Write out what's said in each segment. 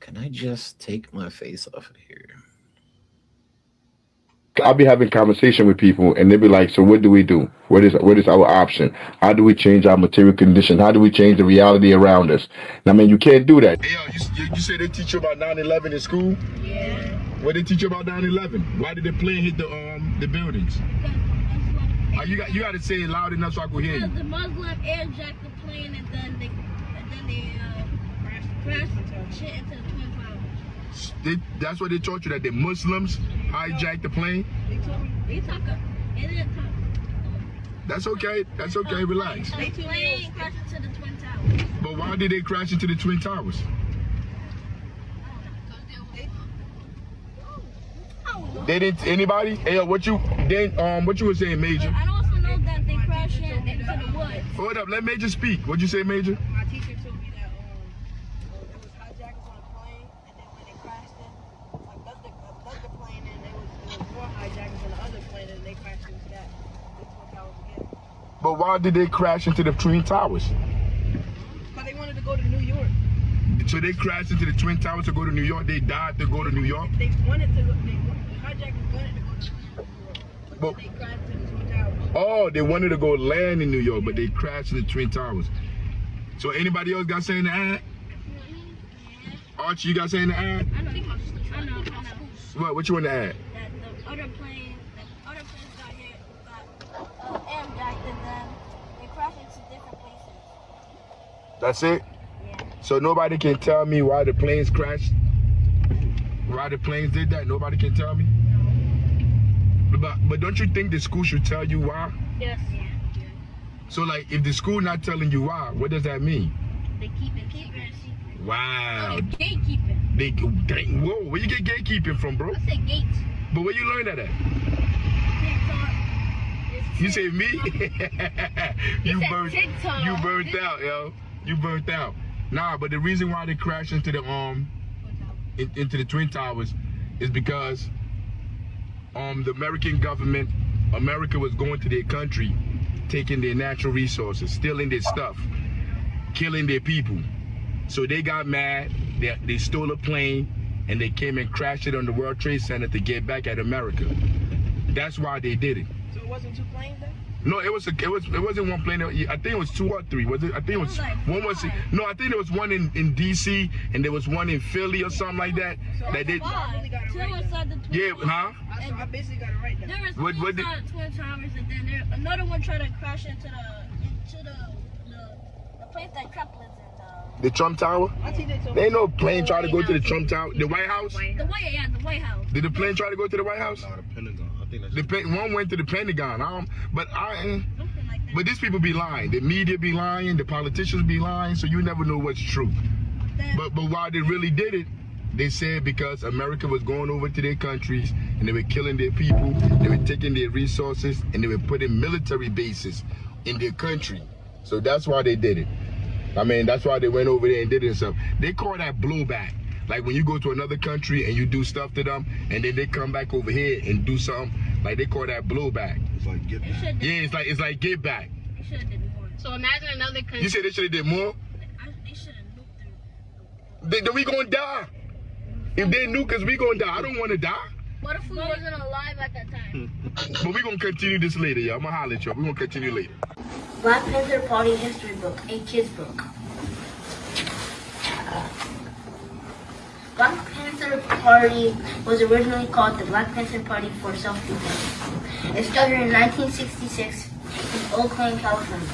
Can I just take my face off of here? I'll be having conversation with people, and they'll be like, "So what do we do? What is our option? How do we change our material condition? How do we change the reality around us?" And I mean, you can't do that. Hey, yo, you say they teach you about 9/11 in school? Yeah. What they teach you about 9/11? Why did the plane hit the buildings? You got to say it loud enough so I can hear you. The Muslim airjacked the plane and then they crashed shit into the Twin Towers. That's what they taught you, that the Muslims hijacked the plane. They talk. They didn't talk. That's okay. That's okay. Relax. The plane crashed into the Twin Towers. But why did they crash into the Twin Towers? They didn't. Anybody? Hey, yo, what you were saying, Major? I also know that they crashed into the woods. Hold up, let Major speak. What'd you say, Major? My teacher told me that there was hijackers on a plane, and then when they crashed in, like left the plane, and there was more hijackers on the other plane, and they crashed into that. The Twin Towers again. But why did they crash into the Twin Towers? Because they wanted to go to New York. So they crashed into the Twin Towers to go to New York. They died to go to New York. They wanted to. The hijackers wanted to go to New York, but they crashed into the Twin Towers. Oh, they wanted to go land in New York, but they crashed in the Twin Towers. So anybody else got saying the ad? Archie, you got saying the ad? I know. What you want to add? That the other planes got hit, got airjacked, and then they crashed into different places. That's it? Yeah. So nobody can tell me why the planes crashed? Why the planes did that? Nobody can tell me? But don't you think the school should tell you why? Yes. Yeah. So like, if the school not telling you why, what does that mean? They keep it secret. Wow. Oh, they gatekeeping. Dang, whoa, where you get gatekeeping from, bro? I say gates. But where you learn that at? TikTok. You say me? you TikTok. You burnt out, yo. You burnt out. Nah, but the reason why they crashed into the into the Twin Towers is because the American government, America was going to their country, taking their natural resources, stealing their stuff, killing their people. So they got mad, they stole a plane, and they came and crashed it on the World Trade Center to get back at America. That's why they did it. So it wasn't two planes then? No, it wasn't one plane. I think it was 2 or 3. Was it? I think it was like one. Was it? No, I think there was one in DC and there was one in Philly or something like that. So that did. Two inside the Twin Yeah, Towers. huh? I basically got it right now. There was What two did- inside the Twin Towers, and then another one tried to crash into the place that Trump lives in. The Trump Tower. My teacher told There me. ain't no plane try to go to the Trump Tower. The White House. The White House. Did the plane try to go to the White House? No, the Pentagon. I think that's One went to the Pentagon. Something like that. But these people be lying. The media be lying. The politicians be lying. So you never know what's true. But why they really did it, they said because America was going over to their countries and they were killing their people. They were taking their resources and they were putting military bases in their country. So that's why they did it. I mean, that's why they went over there and did it and stuff. They call that blowback. Like when you go to another country and you do stuff to them and then they come back over here and do something, like they call that blowback. it's like get back. Yeah, it's like get back. They should have did more. So imagine another country. You said they should have did more? They should have nuked them. Then we gonna die. If they nuke us, we gonna die. I don't wanna die. What if we wasn't alive at that time? But we gonna continue this later, y'all. I'm gonna holler at y'all. We gonna continue later. Black Panther Party History Book, a kid's book. Black Panther Party was originally called the Black Panther Party for Self-Defense. It started in 1966 in Oakland, California.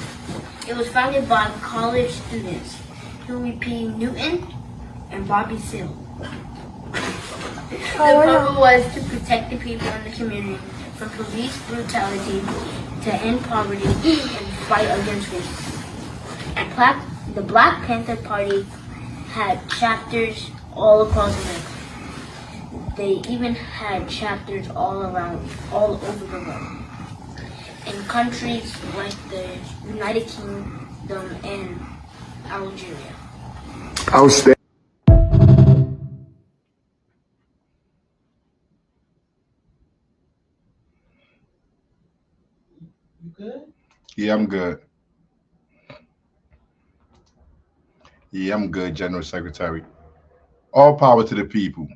It was founded by college students Huey P. Newton and Bobby Seale. The purpose was to protect the people in the community from police brutality, to end poverty, and fight against racism. The Black Panther Party had chapters all across America. They even had chapters all over the world. In countries like the United Kingdom and Algeria. Outstanding. You good? Yeah, I'm good. Yeah, I'm good, General Secretary. All power to the people.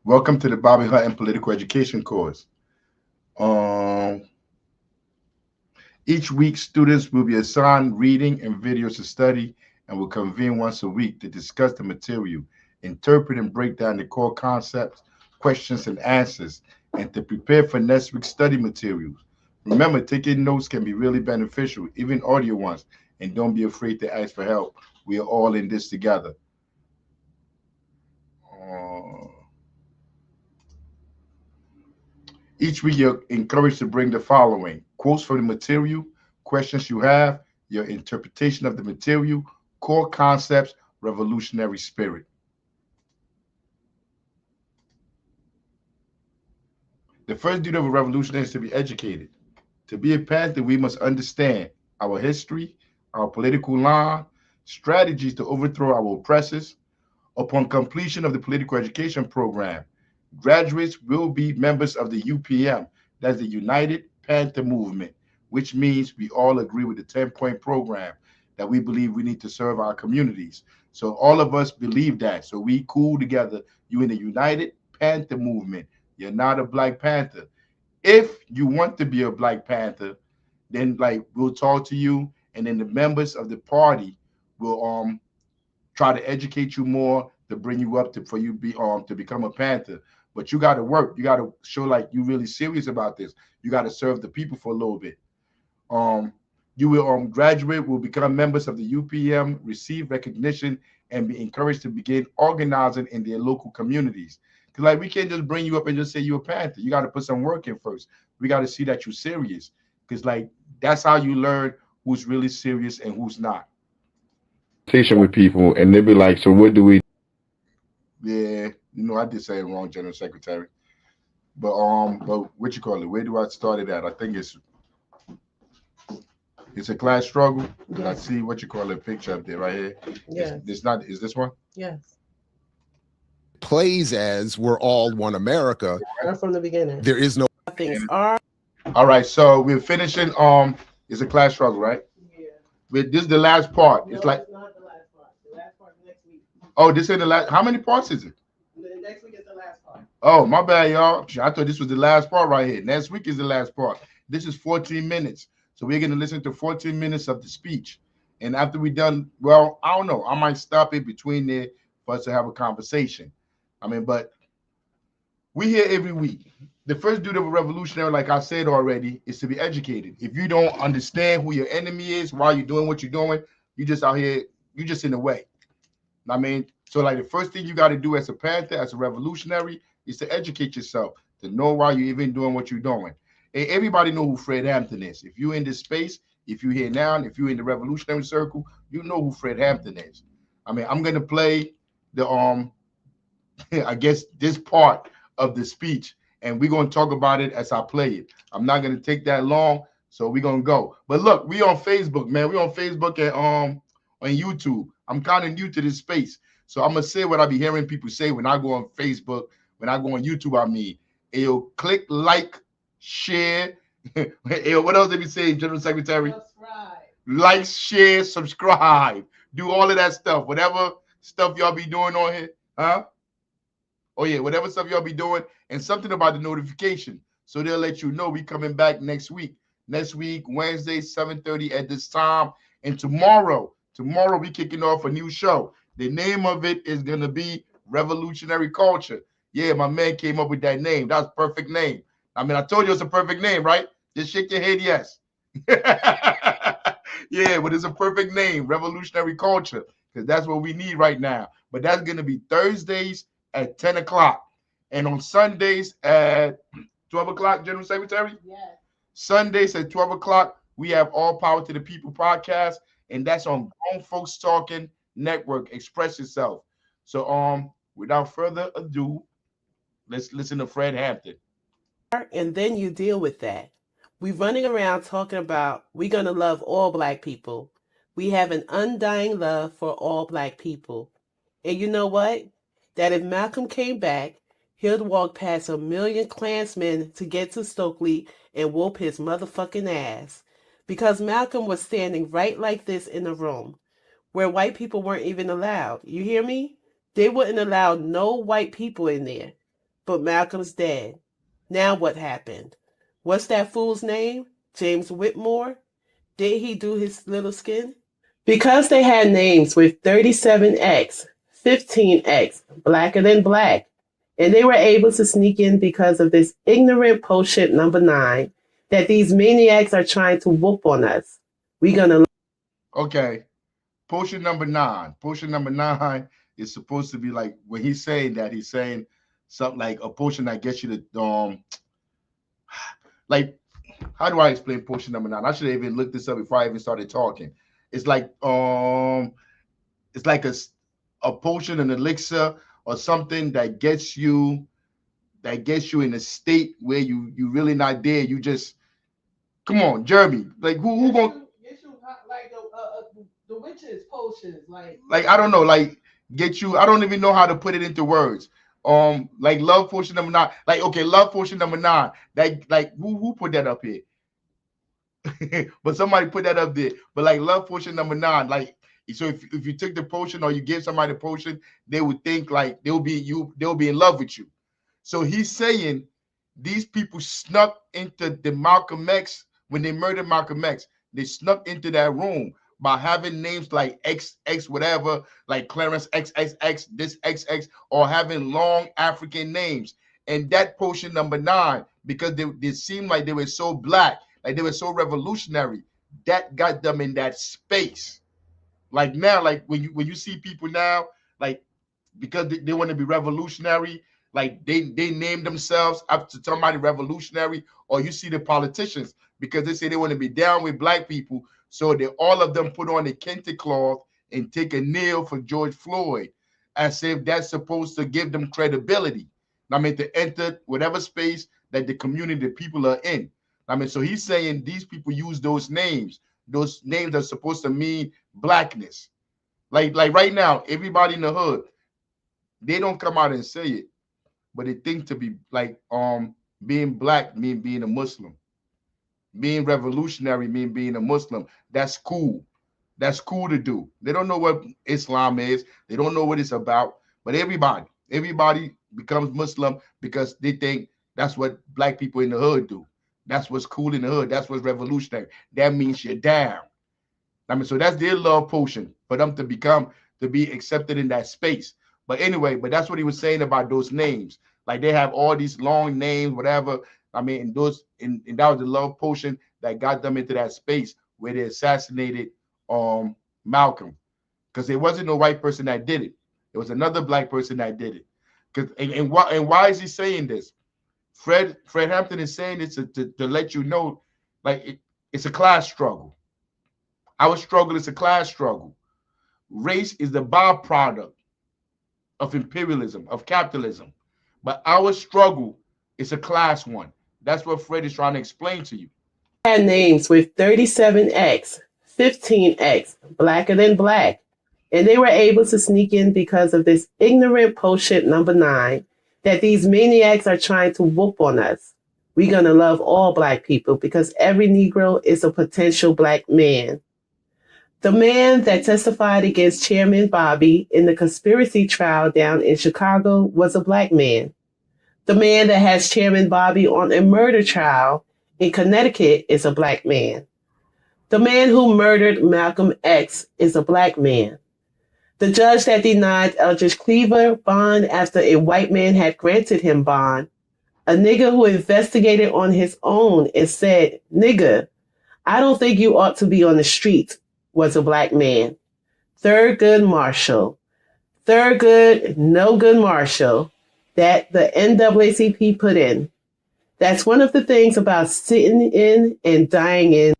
Welcome to the Bobby Hutton Political Education course. Um, each week, students will be assigned reading and videos to study and will convene once a week to discuss the material, interpret and break down the core concepts, questions, and answers, and to prepare for next week's study materials. Remember, taking notes can be really beneficial, even audio ones, and don't be afraid to ask for help. We are all in this together. Uh, Each week, you're encouraged to bring the following: quotes from the material, questions you have, your interpretation of the material, core concepts, revolutionary spirit. The first duty of a revolutionary is to be educated. To be a Panther, we must understand our history, our political line, strategies to overthrow our oppressors. Upon completion of the political education program, graduates will be members of the UPM, that's the United Panther Movement, which means we all agree with the 10-point program that we believe we need to serve our communities. So all of us believe that. So we cool together. You in the United Panther Movement. You're not a Black Panther. If you want to be a Black Panther, then like we'll talk to you, and then the members of the party will try to educate you more to bring you up to for you be to become a Panther. But you got to work. You got to show like you really serious about this. You got to serve the people for a little bit. You will graduate, will become members of the UPM, receive recognition, and be encouraged to begin organizing in their local communities. Because like we can't just bring you up and just say you're a Panther. You got to put some work in first. We got to see that you're serious. Because like that's how you learn who's really serious and who's not. With people, and they'll be like, "So what do we?" Yeah, I did say it wrong, General Secretary. But what you call it? Where do I start it at? I think it's a class struggle. Because I see what you call it picture up there right here. Yes. It's not. Is this one? Yes. Plays as we're all one America. Right from the beginning. There is no Things are. All right, so we're finishing. It's a class struggle, right? Yeah. But this is the last part. It's like. It's not the last part. The last part is next week. Oh, this is the last. How many parts is it? The next week is the last part. Oh, my bad, y'all. I thought this was the last part right here. Next week is the last part. This is 14 minutes. So we're going to listen to 14 minutes of the speech. And after we're done, well, I don't know. I might stop it between there for us to have a conversation. I mean, but we here every week. The first duty of a revolutionary, like I said already, is to be educated. If you don't understand who your enemy is, why you're doing what you're doing, you just out here, you just in the way. I mean, so like the first thing you got to do as a Panther, as a revolutionary, is to educate yourself, to know why you're even doing what you're doing. And everybody know who Fred Hampton is. If you're in this space, if you're here now, and if you're in the revolutionary circle, you know who Fred Hampton is. I mean, I'm gonna play the I guess this part of the speech, and we're gonna talk about it as I play it. I'm not gonna take that long, so we're gonna go. But look, we on Facebook, man. We on Facebook and on YouTube. I'm kind of new to this space, so I'm gonna say what I be hearing people say when I go on Facebook, when I go on YouTube. I mean, yo, click like, share. Yo, what else did we say, General Secretary? Subscribe. Like, share, subscribe. Do all of that stuff. Whatever stuff y'all be doing on here, huh? Oh yeah, whatever stuff y'all be doing, and something about the notification, so they'll let you know we coming back next week. Next week, Wednesday, 7:30 at this time, and tomorrow we kicking off a new show. The name of it is gonna be Revolutionary Culture. Yeah, my man came up with that name. That's a perfect name. I mean, I told you it's a perfect name, right? Just shake your head, yes. Yeah, but it's a perfect name, Revolutionary Culture, because that's what we need right now. But that's gonna be Thursdays at 10 o'clock, and on Sundays at 12 o'clock, General Secretary? Yes. Sundays at 12 o'clock, we have All Power to the People podcast, and that's on Grown Folks Talking Network. Express yourself. So, without further ado, let's listen to Fred Hampton. And then you deal with that. We're running around talking about we're going to love all Black people. We have an undying love for all Black people. And you know what? That if Malcolm came back, he'd walk past 1 million Klansmen to get to Stokely and whoop his motherfucking ass. Because Malcolm was standing right like this in the room. where white people weren't even allowed. You hear me? They wouldn't allow no white people in there. But Malcolm's dead. Now what happened? What's that fool's name? James Whitmore? Did he do his little skin? Because they had names with 37X, 15X, blacker than black, and they were able to sneak in because of this ignorant potion number 9 that these maniacs are trying to whoop on us. We gonna Okay. Potion number 9. Potion number 9 is supposed to be like, when he's saying that, he's saying something like a potion that gets you to like, how do I explain potion number 9? I should have even looked this up before I even started talking. It's like a potion, an elixir, or something that gets you in a state where you really not there. You just, come on, Jeremy. Like who gonna get you like the witches potions, like I don't know, like get you. I don't even know how to put it into words. Like love potion number 9. Like, okay, love potion number 9. That, like, who put that up here? But somebody put that up there. But like love potion number 9, like, so if you took the potion or you gave somebody the potion, they would think like they'll be in love with you. So he's saying these people snuck into the Malcolm X when they murdered Malcolm X. They snuck into that room by having names like XX whatever, like Clarence XXX, this XX, or having long African names. And that potion number 9, because they seemed like they were so black, like they were so revolutionary, that got them in that space. Like now, like when you see people now, like because they want to be revolutionary, like they name themselves up to somebody revolutionary, or you see the politicians because they say they want to be down with black people, so they all of them put on a kente cloth and take a kneel for George Floyd, as if that's supposed to give them credibility. I mean, to enter whatever space that the community, the people are in. I mean, so he's saying these people use those names. Those names are supposed to mean blackness. Like right now, everybody in the hood, they don't come out and say it, but they think to be like being black mean being a Muslim. Being revolutionary mean being a Muslim. That's cool. That's cool to do. They don't know what Islam is. They don't know what it's about. But everybody becomes Muslim because they think that's what black people in the hood do. That's what's cool in the hood. That's what's revolutionary. That means you're down. I mean, so that's their love potion for them to be accepted in that space. But anyway, but that's what he was saying about those names. Like they have all these long names, whatever. I mean, and that was the love potion that got them into that space where they assassinated Malcolm. Because there wasn't no white person that did it. It was another black person that did it. And why is he saying this? Fred Hampton is saying this to let you know, like it's a class struggle. Our struggle is a class struggle. Race is the byproduct of imperialism, of capitalism. But our struggle is a class one. That's what Fred is trying to explain to you. had names with 37X, 15X, blacker than black, and they were able to sneak in because of this ignorant potion number 9 that these maniacs are trying to whoop on us. We're gonna love all black people because every Negro is a potential black man. The man that testified against Chairman Bobby in the conspiracy trial down in Chicago was a black man. The man that has Chairman Bobby on a murder trial in Connecticut is a black man. The man who murdered Malcolm X is a black man. The judge that denied Eldridge Cleaver bond after a white man had granted him bond, a nigger who investigated on his own and said, "Nigger, I don't think you ought to be on the street," was a black man. Thurgood Marshall. Thurgood, no good Marshall, that the NAACP put in. That's one of the things about sitting in and dying in.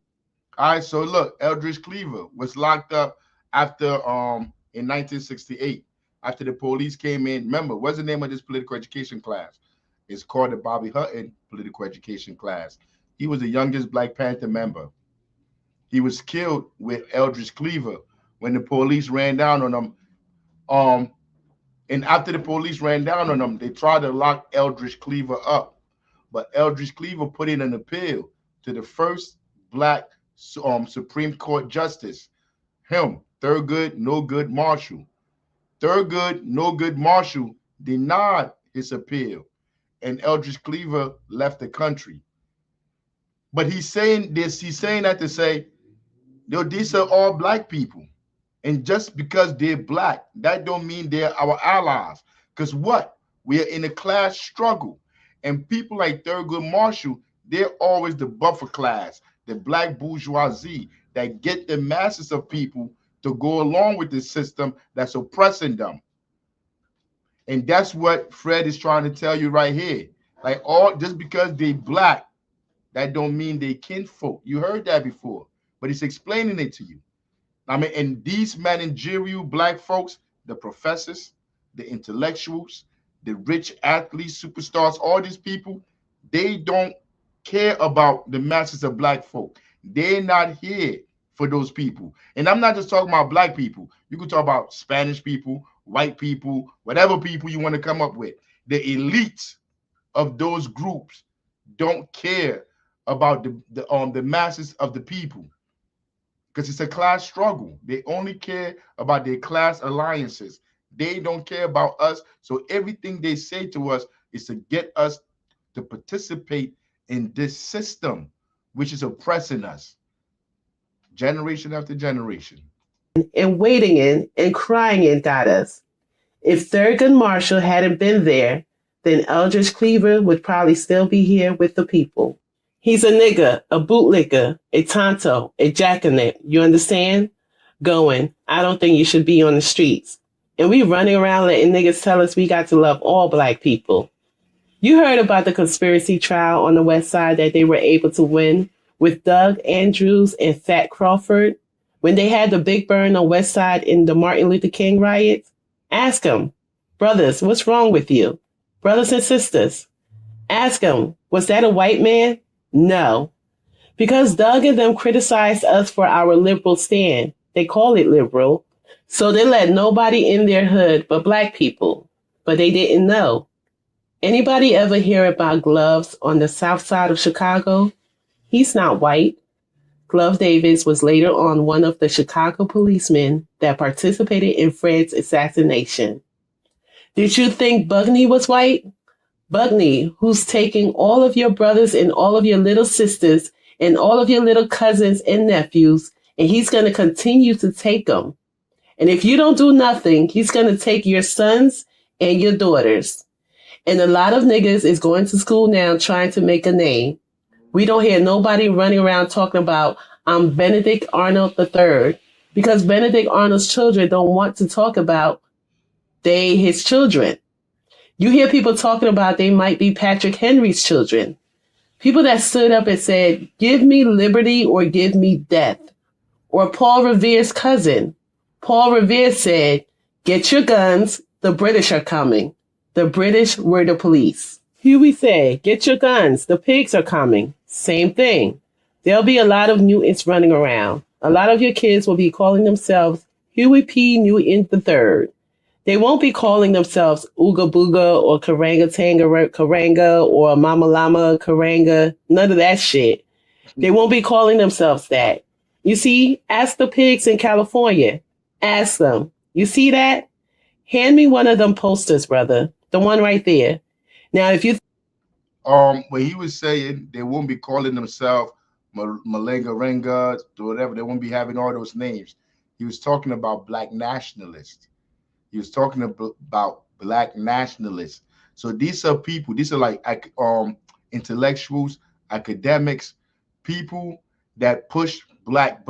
All right, so look, Eldridge Cleaver was locked up after in 1968, after the police came in. Remember, what's the name of this political education class? It's called the Bobby Hutton political education class. He was the youngest Black Panther member. He was killed with Eldridge Cleaver when the police ran down on him. And after the police ran down on him, they tried to lock Eldridge Cleaver up. But Eldridge Cleaver put in an appeal to the first Black Supreme Court justice, him, Thurgood No Good Marshall. Thurgood No Good Marshall denied his appeal, and Eldridge Cleaver left the country. But he's saying this, he's saying that to say, yo, these are all black people. And just because they're black, that don't mean they're our allies. Because what? We are in a class struggle. And people like Thurgood Marshall, they're always the buffer class, the black bourgeoisie that get the masses of people to go along with the system that's oppressing them. And that's what Fred is trying to tell you right here. Like, all just because they black, that don't mean they kinfolk. You heard that before, but he's explaining it to you. I mean, and these managerial black folks, the professors, the intellectuals, the rich athletes, superstars, all these people, they don't care about the masses of black folk. They're not here for those people. And I'm not just talking about black people. You can talk about Spanish people, white people, whatever people you want to come up with. The elites of those groups don't care about the masses of the people, because it's a class struggle. They only care about their class alliances. They don't care about us. So everything they say to us is to get us to participate in this system, which is oppressing us generation after generation. And waiting in and crying in got us. If Thurgood Marshall hadn't been there, then Eldridge Cleaver would probably still be here with the people. He's a nigger, a bootlicker, a tonto, a jackanap, you understand? Going, I don't think you should be on the streets. And we running around letting niggas tell us we got to love all black people. You heard about the conspiracy trial on the West Side that they were able to win with Doug Andrews and Fat Crawford when they had the big burn on West Side in the Martin Luther King riots? Ask them, brothers, what's wrong with you? Brothers and sisters, ask them, was that a white man? No. Because Doug and them criticized us for our liberal stand. They call it liberal. So they let nobody in their hood but black people. But they didn't know. Anybody ever hear about Gloves on the south side of Chicago? He's not white. Glove Davis was later on one of the Chicago policemen that participated in Fred's assassination. Did you think Bugney was white? Bugney, who's taking all of your brothers and all of your little sisters and all of your little cousins and nephews, and he's going to continue to take them. And if you don't do nothing, he's going to take your sons and your daughters. And a lot of niggas is going to school now trying to make a name. We don't hear nobody running around talking about, I'm Benedict Arnold III, because Benedict Arnold's children don't want to talk about his children. You hear people talking about they might be Patrick Henry's children. People that stood up and said, give me liberty or give me death. Or Paul Revere's cousin. Paul Revere said, get your guns, the British are coming. The British were the police. Huey said, get your guns, the pigs are coming. Same thing. There'll be a lot of Newtons running around. A lot of your kids will be calling themselves Huey P. Newton III. They won't be calling themselves Ooga Booga or Karanga Tanga Karanga or Mama Lama Karanga. None of that shit. They won't be calling themselves that. You see, ask the pigs in California. Ask them. You see that? Hand me one of them posters, brother. The one right there. Now, if you... When he was saying they won't be calling themselves Malenga Renga or whatever, they won't be having all those names. He was talking about black nationalists. He was talking about black nationalists. So these are people, these are like intellectuals, academics, people that push black.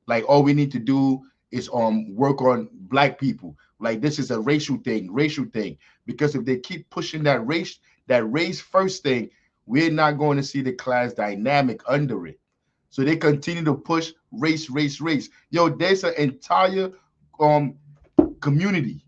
Like all we need to do is work on black people. Like this is a racial thing. Because if they keep pushing that race first thing, we're not going to see the class dynamic under it. So they continue to push race. Yo, there's an entire community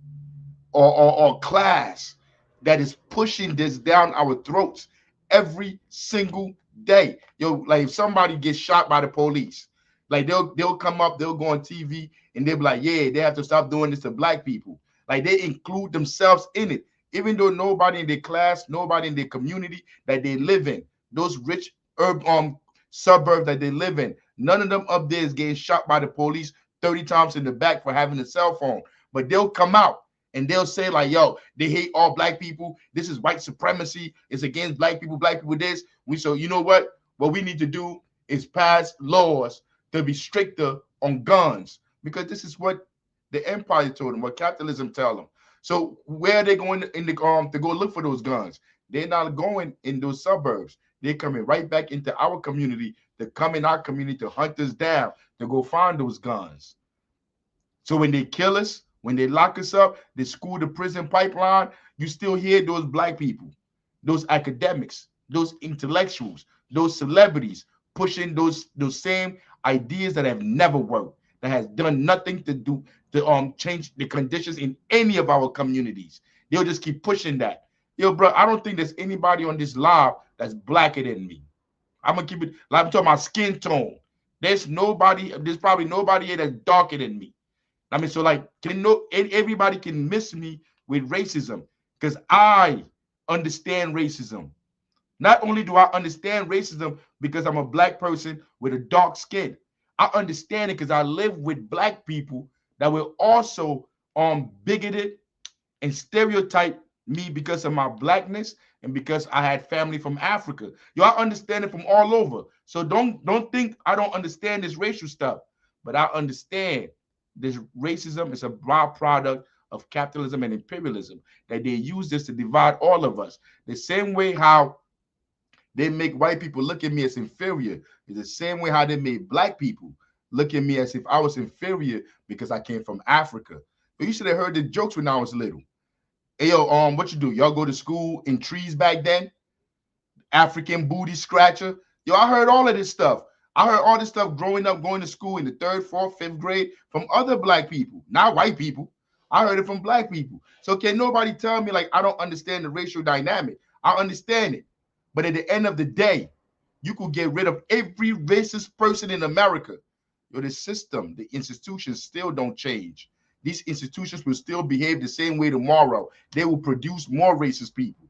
or class that is pushing this down our throats every single day. Yo, like if somebody gets shot by the police, like they'll come up, they'll go on TV and they'll be like, yeah, they have to stop doing this to black people. Like they include themselves in it, even though nobody in their class, nobody in their community that they live in, those rich urban suburbs that they live in, none of them up there is getting shot by the police 30 times in the back for having a cell phone. But they'll come out and they'll say like, yo, they hate all black people. This is white supremacy. It's against black people this. So you know what? What we need to do is pass laws to be stricter on guns, because this is what the empire told them, what capitalism tell them. So where are they going in the to go look for those guns? They're not going in those suburbs. They're coming right back into our community, to come in our community to hunt us down, to go find those guns. So when they kill us, when they lock us up, the school to prison pipeline, you still hear those black people, those academics, those intellectuals, those celebrities pushing those same ideas that have never worked, that has done nothing to change the conditions in any of our communities. They'll just keep pushing that. Yo, bro, I don't think there's anybody on this live that's blacker than me. I'm gonna keep it like I'm talking about skin tone. There's probably nobody here that's darker than me. I mean, so like, everybody can miss me with racism, because I understand racism. Not only do I understand racism because I'm a black person with a dark skin, I understand it because I live with black people that were also bigoted and stereotyped me because of my blackness and because I had family from Africa. Yo, I understand it from all over. So don't think I don't understand this racial stuff, but I understand this racism is a byproduct of capitalism and imperialism, that they use this to divide all of us. The same way how they make white people look at me as inferior is the same way how they made black people look at me as if I was inferior because I came from Africa. But you should have heard the jokes when I was little. Hey, yo, what you do? Y'all go to school in trees back then? African booty scratcher? Yo, I heard all of this stuff. I heard all this stuff growing up, going to school in the 3rd, 4th, 5th grade from other black people, not white people. I heard it from black people. So can nobody tell me like I don't understand the racial dynamic? I understand it. But at the end of the day, you could get rid of every racist person in America. Yo, the system, the institutions still don't change. These institutions will still behave the same way tomorrow. They will produce more racist people.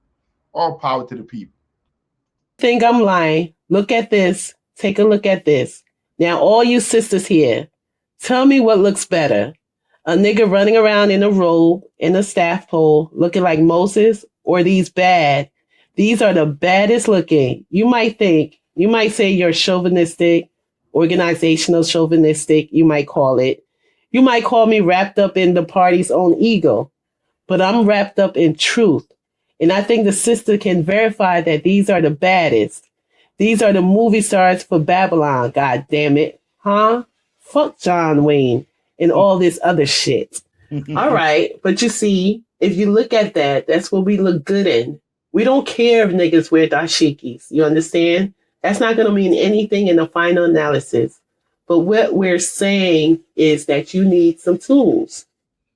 All power to the people. Think I'm lying? Look at this. Take a look at this. Now, all you sisters here, tell me what looks better. A nigga running around in a robe, in a staff pole, looking like Moses, or these bad? These are the baddest looking. You might say you're chauvinistic, organizational chauvinistic, you might call it. You might call me wrapped up in the party's own ego, but I'm wrapped up in truth. And I think the sister can verify that these are the baddest. These are the movie stars for Babylon, god damn it. Huh? Fuck John Wayne and all this other shit. All right, but you see, if you look at that, that's what we look good in. We don't care if niggas wear dashikis, you understand? That's not going to mean anything in the final analysis. But what we're saying is that you need some tools.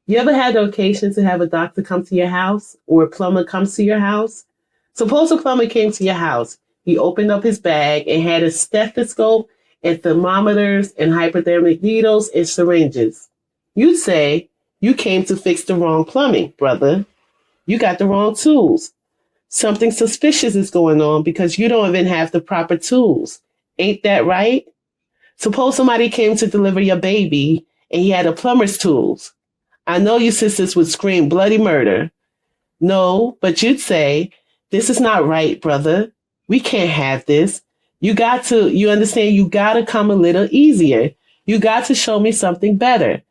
You ever had the occasion to have a doctor come to your house or a plumber comes to your house? Suppose a plumber came to your house. He opened up his bag and had a stethoscope and thermometers and hypodermic needles and syringes. You'd say, you came to fix the wrong plumbing, brother. You got the wrong tools. Something suspicious is going on because you don't even have the proper tools. Ain't that right? Suppose somebody came to deliver your baby and he had a plumber's tools. I know you sisters would scream bloody murder. No, but you'd say, this is not right, brother. We can't have this. You understand, you got to come a little easier. You got to show me something better.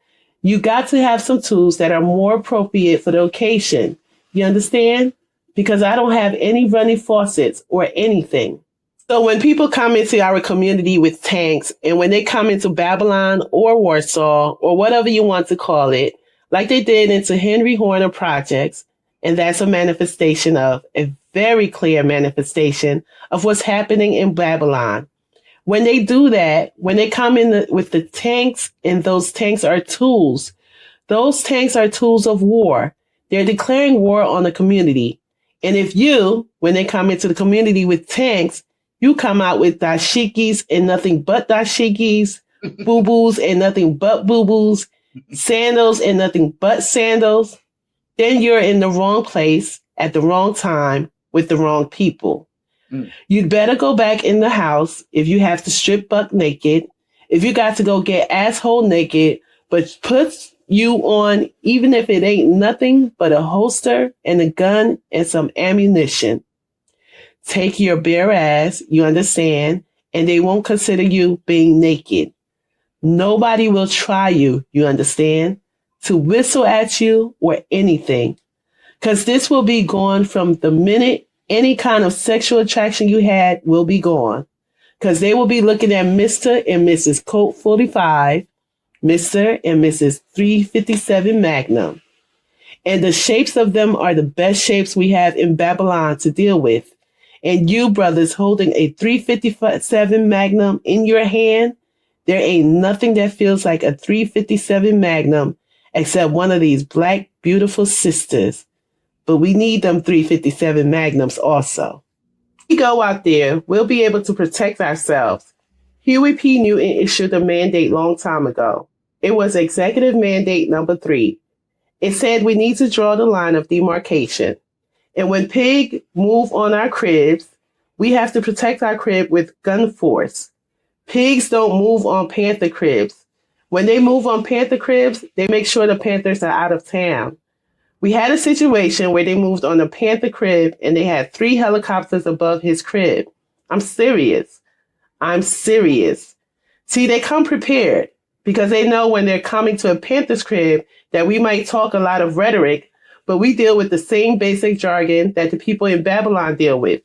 You got to have some tools that are more appropriate for the occasion. You understand? Because I don't have any running faucets or anything. So when people come into our community with tanks, and when they come into Babylon or Warsaw or whatever you want to call it, like they did into Henry Horner projects, and that's a manifestation of, a very clear manifestation of what's happening in Babylon. When they do that, when they come in with the tanks, and those tanks are tools, those tanks are tools of war. They're declaring war on the community. And if you, when they come into the community with tanks, you come out with dashikis and nothing but dashikis, boo-boos and nothing but boo-boos, sandals and nothing but sandals, then you're in the wrong place at the wrong time with the wrong people. You'd better go back in the house if you have to strip buck naked, if you got to go get asshole naked but puts you on even if it ain't nothing but a holster and a gun and some ammunition. Take your bare ass, you understand, and they won't consider you being naked. Nobody will try you, you understand, to whistle at you or anything. Because this will be gone from the minute any kind of sexual attraction you had will be gone. Because they will be looking at Mr. and Mrs. Colt 45, Mr. and Mrs. 357 Magnum. And the shapes of them are the best shapes we have in Babylon to deal with. And you, brothers, holding a 357 Magnum in your hand, there ain't nothing that feels like a 357 Magnum except one of these black, beautiful sisters. But we need them 357 Magnums also. We go out there, we'll be able to protect ourselves. Huey P. Newton issued a mandate long time ago. It was executive mandate number 3. It said we need to draw the line of demarcation. And when pig move on our cribs, we have to protect our crib with gun force. Pigs don't move on panther cribs. When they move on panther cribs, they make sure the panthers are out of town. We had a situation where they moved on a panther crib and they had 3 helicopters above his crib. I'm serious. See, they come prepared because they know when they're coming to a panther's crib that we might talk a lot of rhetoric, but we deal with the same basic jargon that the people in Babylon deal with.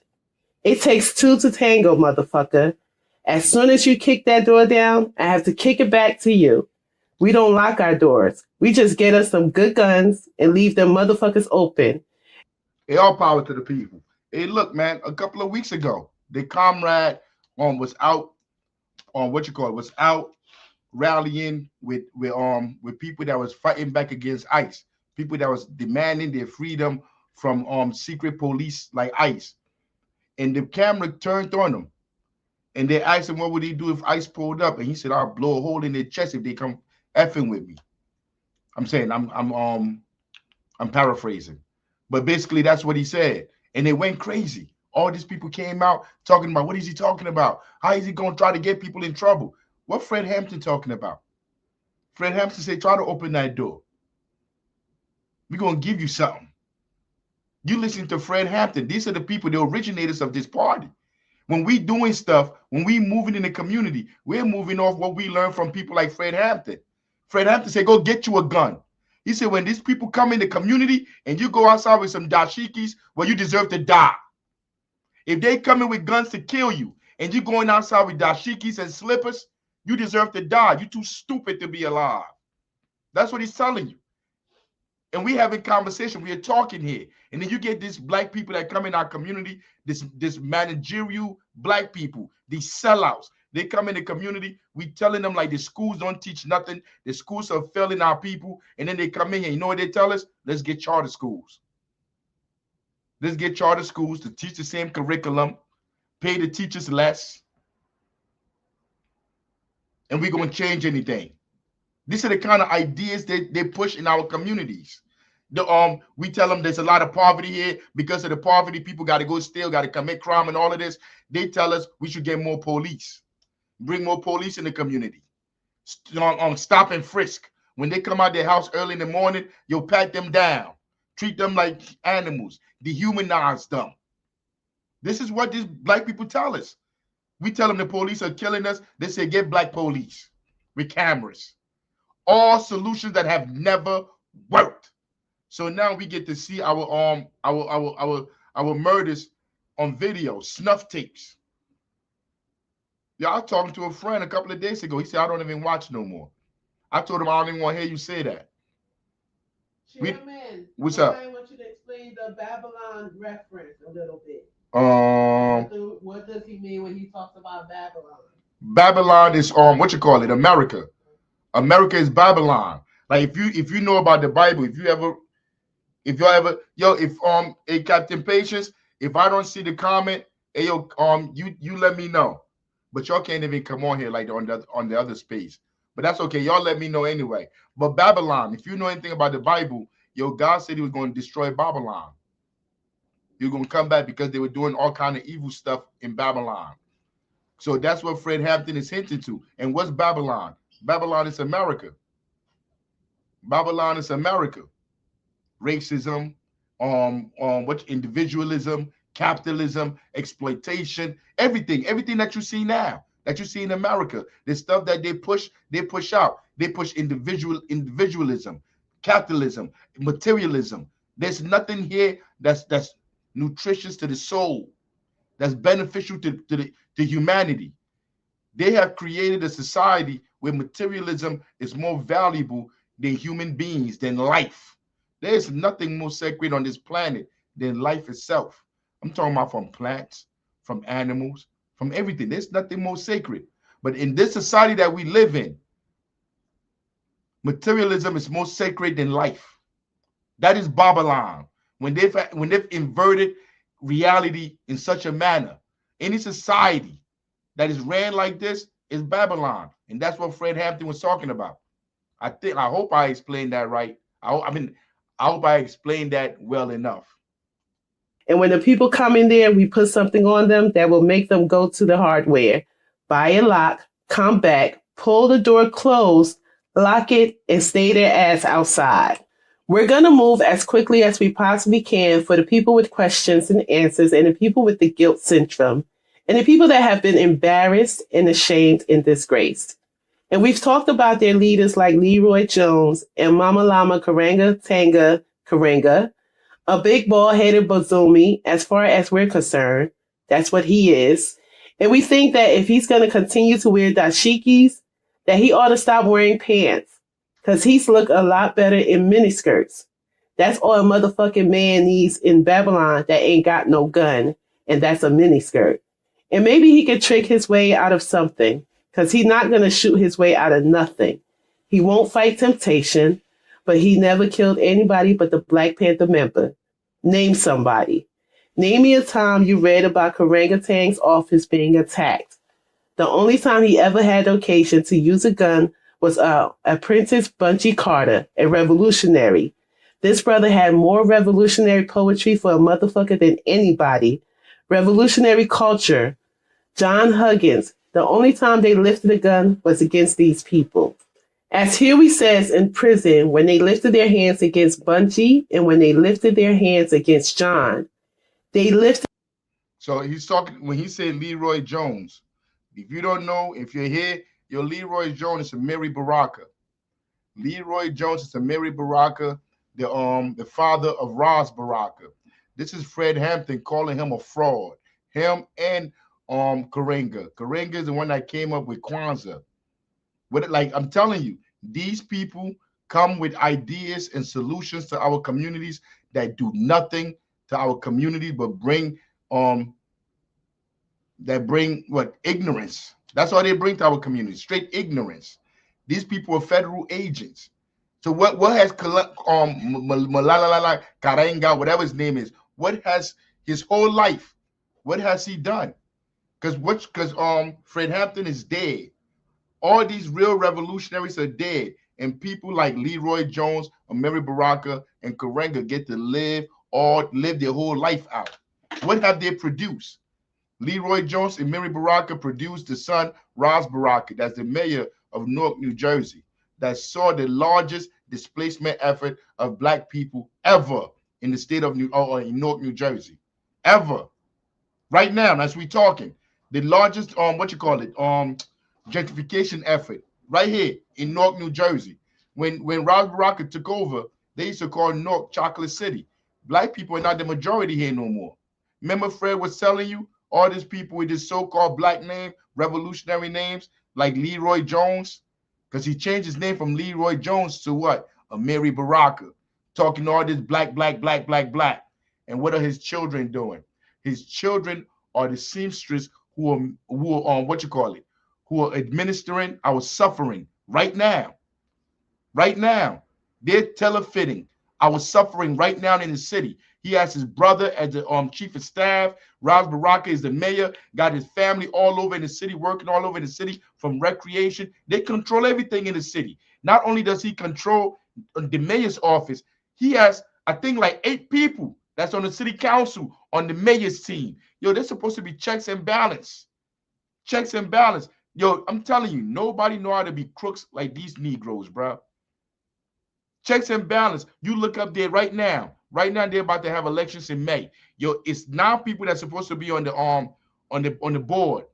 It takes 2 to tango, motherfucker. As soon as you kick that door down, I have to kick it back to you. We don't lock our doors. We just get us some good guns and leave them motherfuckers open. Hey, all power to the people. Hey, look, man, a couple of weeks ago, the comrade was out was out rallying with people that was fighting back against ICE, people that was demanding their freedom from secret police like ICE. And the camera turned on him. And they asked him what would he do if ICE pulled up, and he said, "I'll blow a hole in their chest if they come effing with me." I'm saying I'm paraphrasing, but basically that's what he said, and they went crazy. All these people came out talking about what is he talking about? How is he going to try to get people in trouble? What Fred Hampton talking about? Fred Hampton said, "Try to open that door. We're gonna give you something." You listen to Fred Hampton. These are the people, the originators of this party. When we doing stuff, when we moving in the community, we're moving off what we learned from people like Fred Hampton. Fred Hampton said, "Go get you a gun." He said, when these people come in the community and you go outside with some dashikis, well, you deserve to die. If they come in with guns to kill you and you're going outside with dashikis and slippers, you deserve to die. You're too stupid to be alive. That's what he's telling you. And we having conversation, we are talking here. And then you get these black people that come in our community, this managerial black people, these sellouts. They come in the community, we telling them like the schools don't teach nothing. The schools are failing our people. And then they come in here, you know what they tell us? Let's get charter schools. Let's get charter schools to teach the same curriculum, pay the teachers less. And we're going to change anything. These are the kind of ideas that they push in our communities. We tell them there's a lot of poverty here. Because of the poverty, people got to go steal, got to commit crime and all of this. They tell us we should get more police. Bring more police in the community. Stop and frisk. When they come out their house early in the morning, you'll pat them down. Treat them like animals. Dehumanize them. This is what these black people tell us. We tell them the police are killing us. They say get black police with cameras. All solutions that have never worked. So now we get to see our murders on video, snuff tapes. Yeah, I was talking to a friend a couple of days ago. He said, "I don't even watch no more." I told him, "I don't even want to hear you say that." Chairman, what's up? I want you to explain the Babylon reference a little bit. What does he mean when he talks about Babylon? Babylon is what you call it, America. America is Babylon. Like if you know about the Bible, if Captain Patience, if I don't see the comment, hey yo, you let me know. But y'all can't even come on here like on the other space. But that's okay. Y'all let me know anyway. But Babylon, if you know anything about the Bible, God said he was going to destroy Babylon. You're going to come back because they were doing all kind of evil stuff in Babylon. So that's what Fred Hampton is hinting to. And what's Babylon? Babylon is America. Babylon is America. Racism, what individualism, capitalism, exploitation, everything that you see now, that you see in America, the stuff that they push out. They push individualism, capitalism, materialism. There's nothing here that's nutritious to the soul, that's beneficial to humanity. They have created a society where materialism is more valuable than human beings, than life. There's nothing more sacred on this planet than life itself. I'm talking about from plants, from animals, from everything. There's nothing more sacred. But in this society that we live in, materialism is more sacred than life. That is Babylon. When they've inverted reality in such a manner, any society that is ran like this is Babylon. And that's what Fred Hampton was talking about. I hope I explained that right. I hope I explained that well enough. And when the people come in there, we put something on them that will make them go to the hardware, buy a lock, come back, pull the door closed, lock it, and stay their ass outside. We're going to move as quickly as we possibly can for the people with questions and answers, and the people with the guilt syndrome, and the people that have been embarrassed and ashamed and disgraced. And we've talked about their leaders like Leroy Jones and Mama Lama Karanga Tanga Karanga, a big bald-headed Bazumi, as far as we're concerned. That's what he is. And we think that if he's going to continue to wear dashikis, that he ought to stop wearing pants, because he's look a lot better in miniskirts. That's all a motherfucking man needs in Babylon that ain't got no gun, and that's a miniskirt. And maybe he could trick his way out of something, because he's not going to shoot his way out of nothing. He won't fight temptation, but he never killed anybody but the Black Panther member. Name somebody. Name me a time you read about Karangutang's office being attacked. The only time he ever had occasion to use a gun was Apprentice Bunchy Carter, a revolutionary. This brother had more revolutionary poetry for a motherfucker than anybody. Revolutionary culture. John Huggins. The only time they lifted a gun was against these people. As Huey says in prison, when they lifted their hands against Bunchy and when they lifted their hands against John, they lifted. So he's talking, when he said Leroy Jones, if you don't know, if you're here, your Leroy Jones is a Mary Baraka. Leroy Jones is a Mary Baraka, the father of Ross Baraka. This is Fred Hampton calling him a fraud. Him and Karanga. Karanga is the one that came up with Kwanzaa. Like I'm telling you, these people come with ideas and solutions to our communities that do nothing to our community but bring ignorance. That's all they bring to our community, straight ignorance. These people are federal agents. So what has Malala Karenga, whatever his name is, what has his whole life, what has he done? Because Fred Hampton is dead. All these real revolutionaries are dead, and people like Leroy Jones, Mary Baraka, and Karanga get to live their whole life out. What have they produced? Leroy Jones and Mary Baraka produced the son, Ross Baraka, that's the mayor of Newark, New Jersey, that saw the largest displacement effort of Black people ever in the state of in Newark, New Jersey, ever. Right now, as we talking, the largest gentrification effort right here in Newark, New Jersey. When Ross Baraka took over, they used to call Newark Chocolate City. Black people are not the majority here no more. Remember Fred was telling you all these people with this so-called black name, revolutionary names like Leroy Jones, because he changed his name from Leroy Jones to what? A Mary Baraka, talking all this black. And what are his children doing? His children are the seamstress who are who are administering our suffering right now. Right now, they're telefitting our suffering right now in the city. He has his brother as the chief of staff. Ross Baraka is the mayor, got his family all over in the city, working all over the city from recreation. They control everything in the city. Not only does he control the mayor's office, he has, I think, like 8 people that's on the city council, on the mayor's team. Yo, they're supposed to be checks and balance. Checks and balance. Yo, I'm telling you, nobody know how to be crooks like these Negroes, bro. Checks and balance. You look up there right now. Right now, they're about to have elections in May. Yo, it's 9 people that's supposed to be on the board.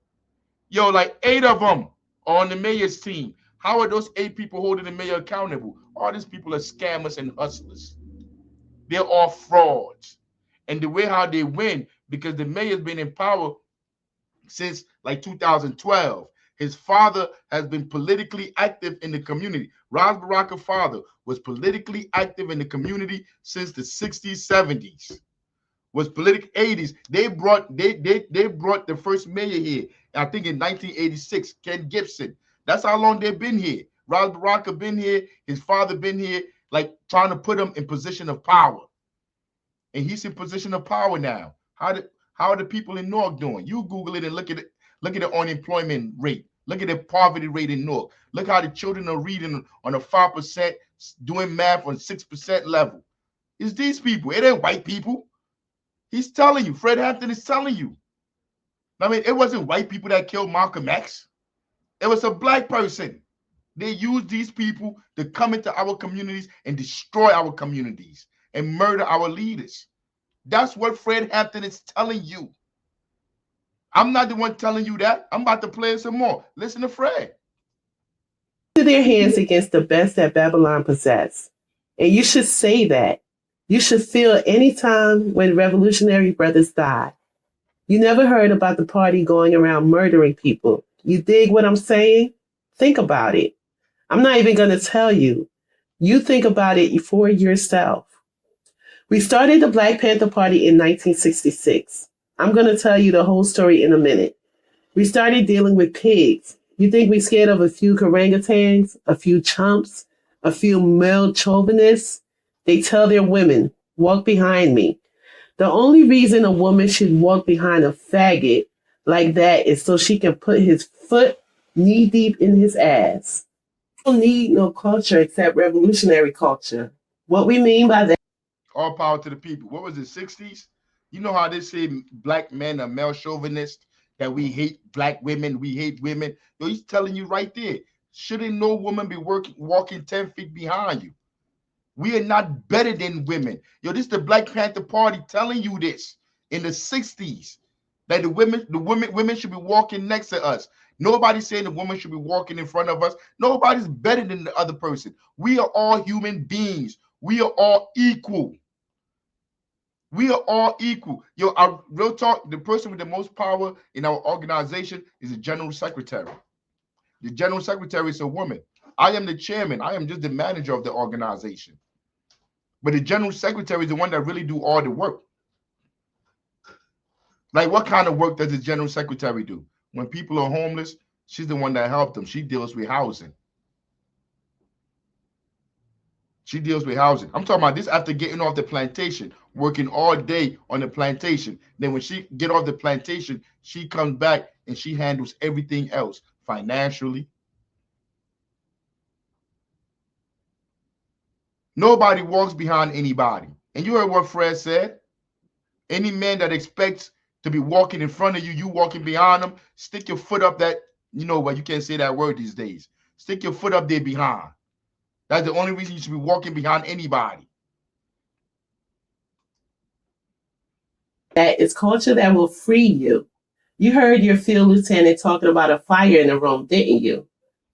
Yo, like 8 of them are on the mayor's team. How are those 8 people holding the mayor accountable? All these people are scammers and hustlers. They're all frauds. And the way how they win, because the mayor's been in power since like 2012. His father has been politically active in the community. Ras Baraka's father was politically active in the community since the 60s, 70s. Was political 80s. They brought the first mayor here, I think in 1986, Ken Gibson. That's how long they've been here. Ras Baraka been here, his father been here, like trying to put him in position of power. And he's in position of power now. How are the people in Newark doing? You Google it and look at it. Look at the unemployment rate. Look at the poverty rate in Newark. Look how the children are reading on a 5%, doing math on 6% level. It's these people. It ain't white people. He's telling you. Fred Hampton is telling you. I mean, it wasn't white people that killed Malcolm X. It was a black person. They used these people to come into our communities and destroy our communities and murder our leaders. That's what Fred Hampton is telling you. I'm not the one telling you that. I'm about to play some more. Listen to Fred. To their hands against the best that Babylon possessed. And you should say that. You should feel any time when revolutionary brothers die. You never heard about the party going around murdering people. You dig what I'm saying? Think about it. I'm not even going to tell you. You think about it for yourself. We started the Black Panther Party in 1966. I'm going to tell you the whole story in a minute. We started dealing with pigs. You think we scared of a few orangutans, a few chumps, a few male chauvinists? They tell their women, walk behind me. The only reason a woman should walk behind a faggot like that is so she can put his foot knee deep in his ass. We don't need no culture except revolutionary culture. What we mean by that. All power to the people. What was it, 60s? You know how they say black men are male chauvinists, that we hate black women, we hate women. Yo, he's telling you right there. Shouldn't no woman be walking 10 feet behind you? We are not better than women. Yo, this is the Black Panther Party telling you this in the 60s. That the women should be walking next to us. Nobody's saying the woman should be walking in front of us. Nobody's better than the other person. We are all human beings. We are all equal. We are all equal. Yo, real talk, the person with the most power in our organization is the general secretary. The general secretary is a woman. I am the chairman. I am just the manager of the organization. But the general secretary is the one that really do all the work. Like, what kind of work does the general secretary do? When people are homeless, she's the one that helps them. She deals with housing. She deals with housing. I'm talking about this after getting off the plantation, working all day on the plantation. Then when she get off the plantation, she comes back and she handles everything else financially. Nobody walks behind anybody. And you heard what Fred said. Any man that expects to be walking in front of you, you walking behind them, stick your foot up that, you know what, you can't say that word these days. Stick your foot up there behind. That's the only reason you should be walking behind anybody. That is culture that will free you. You heard your field lieutenant talking about a fire in the room, didn't you?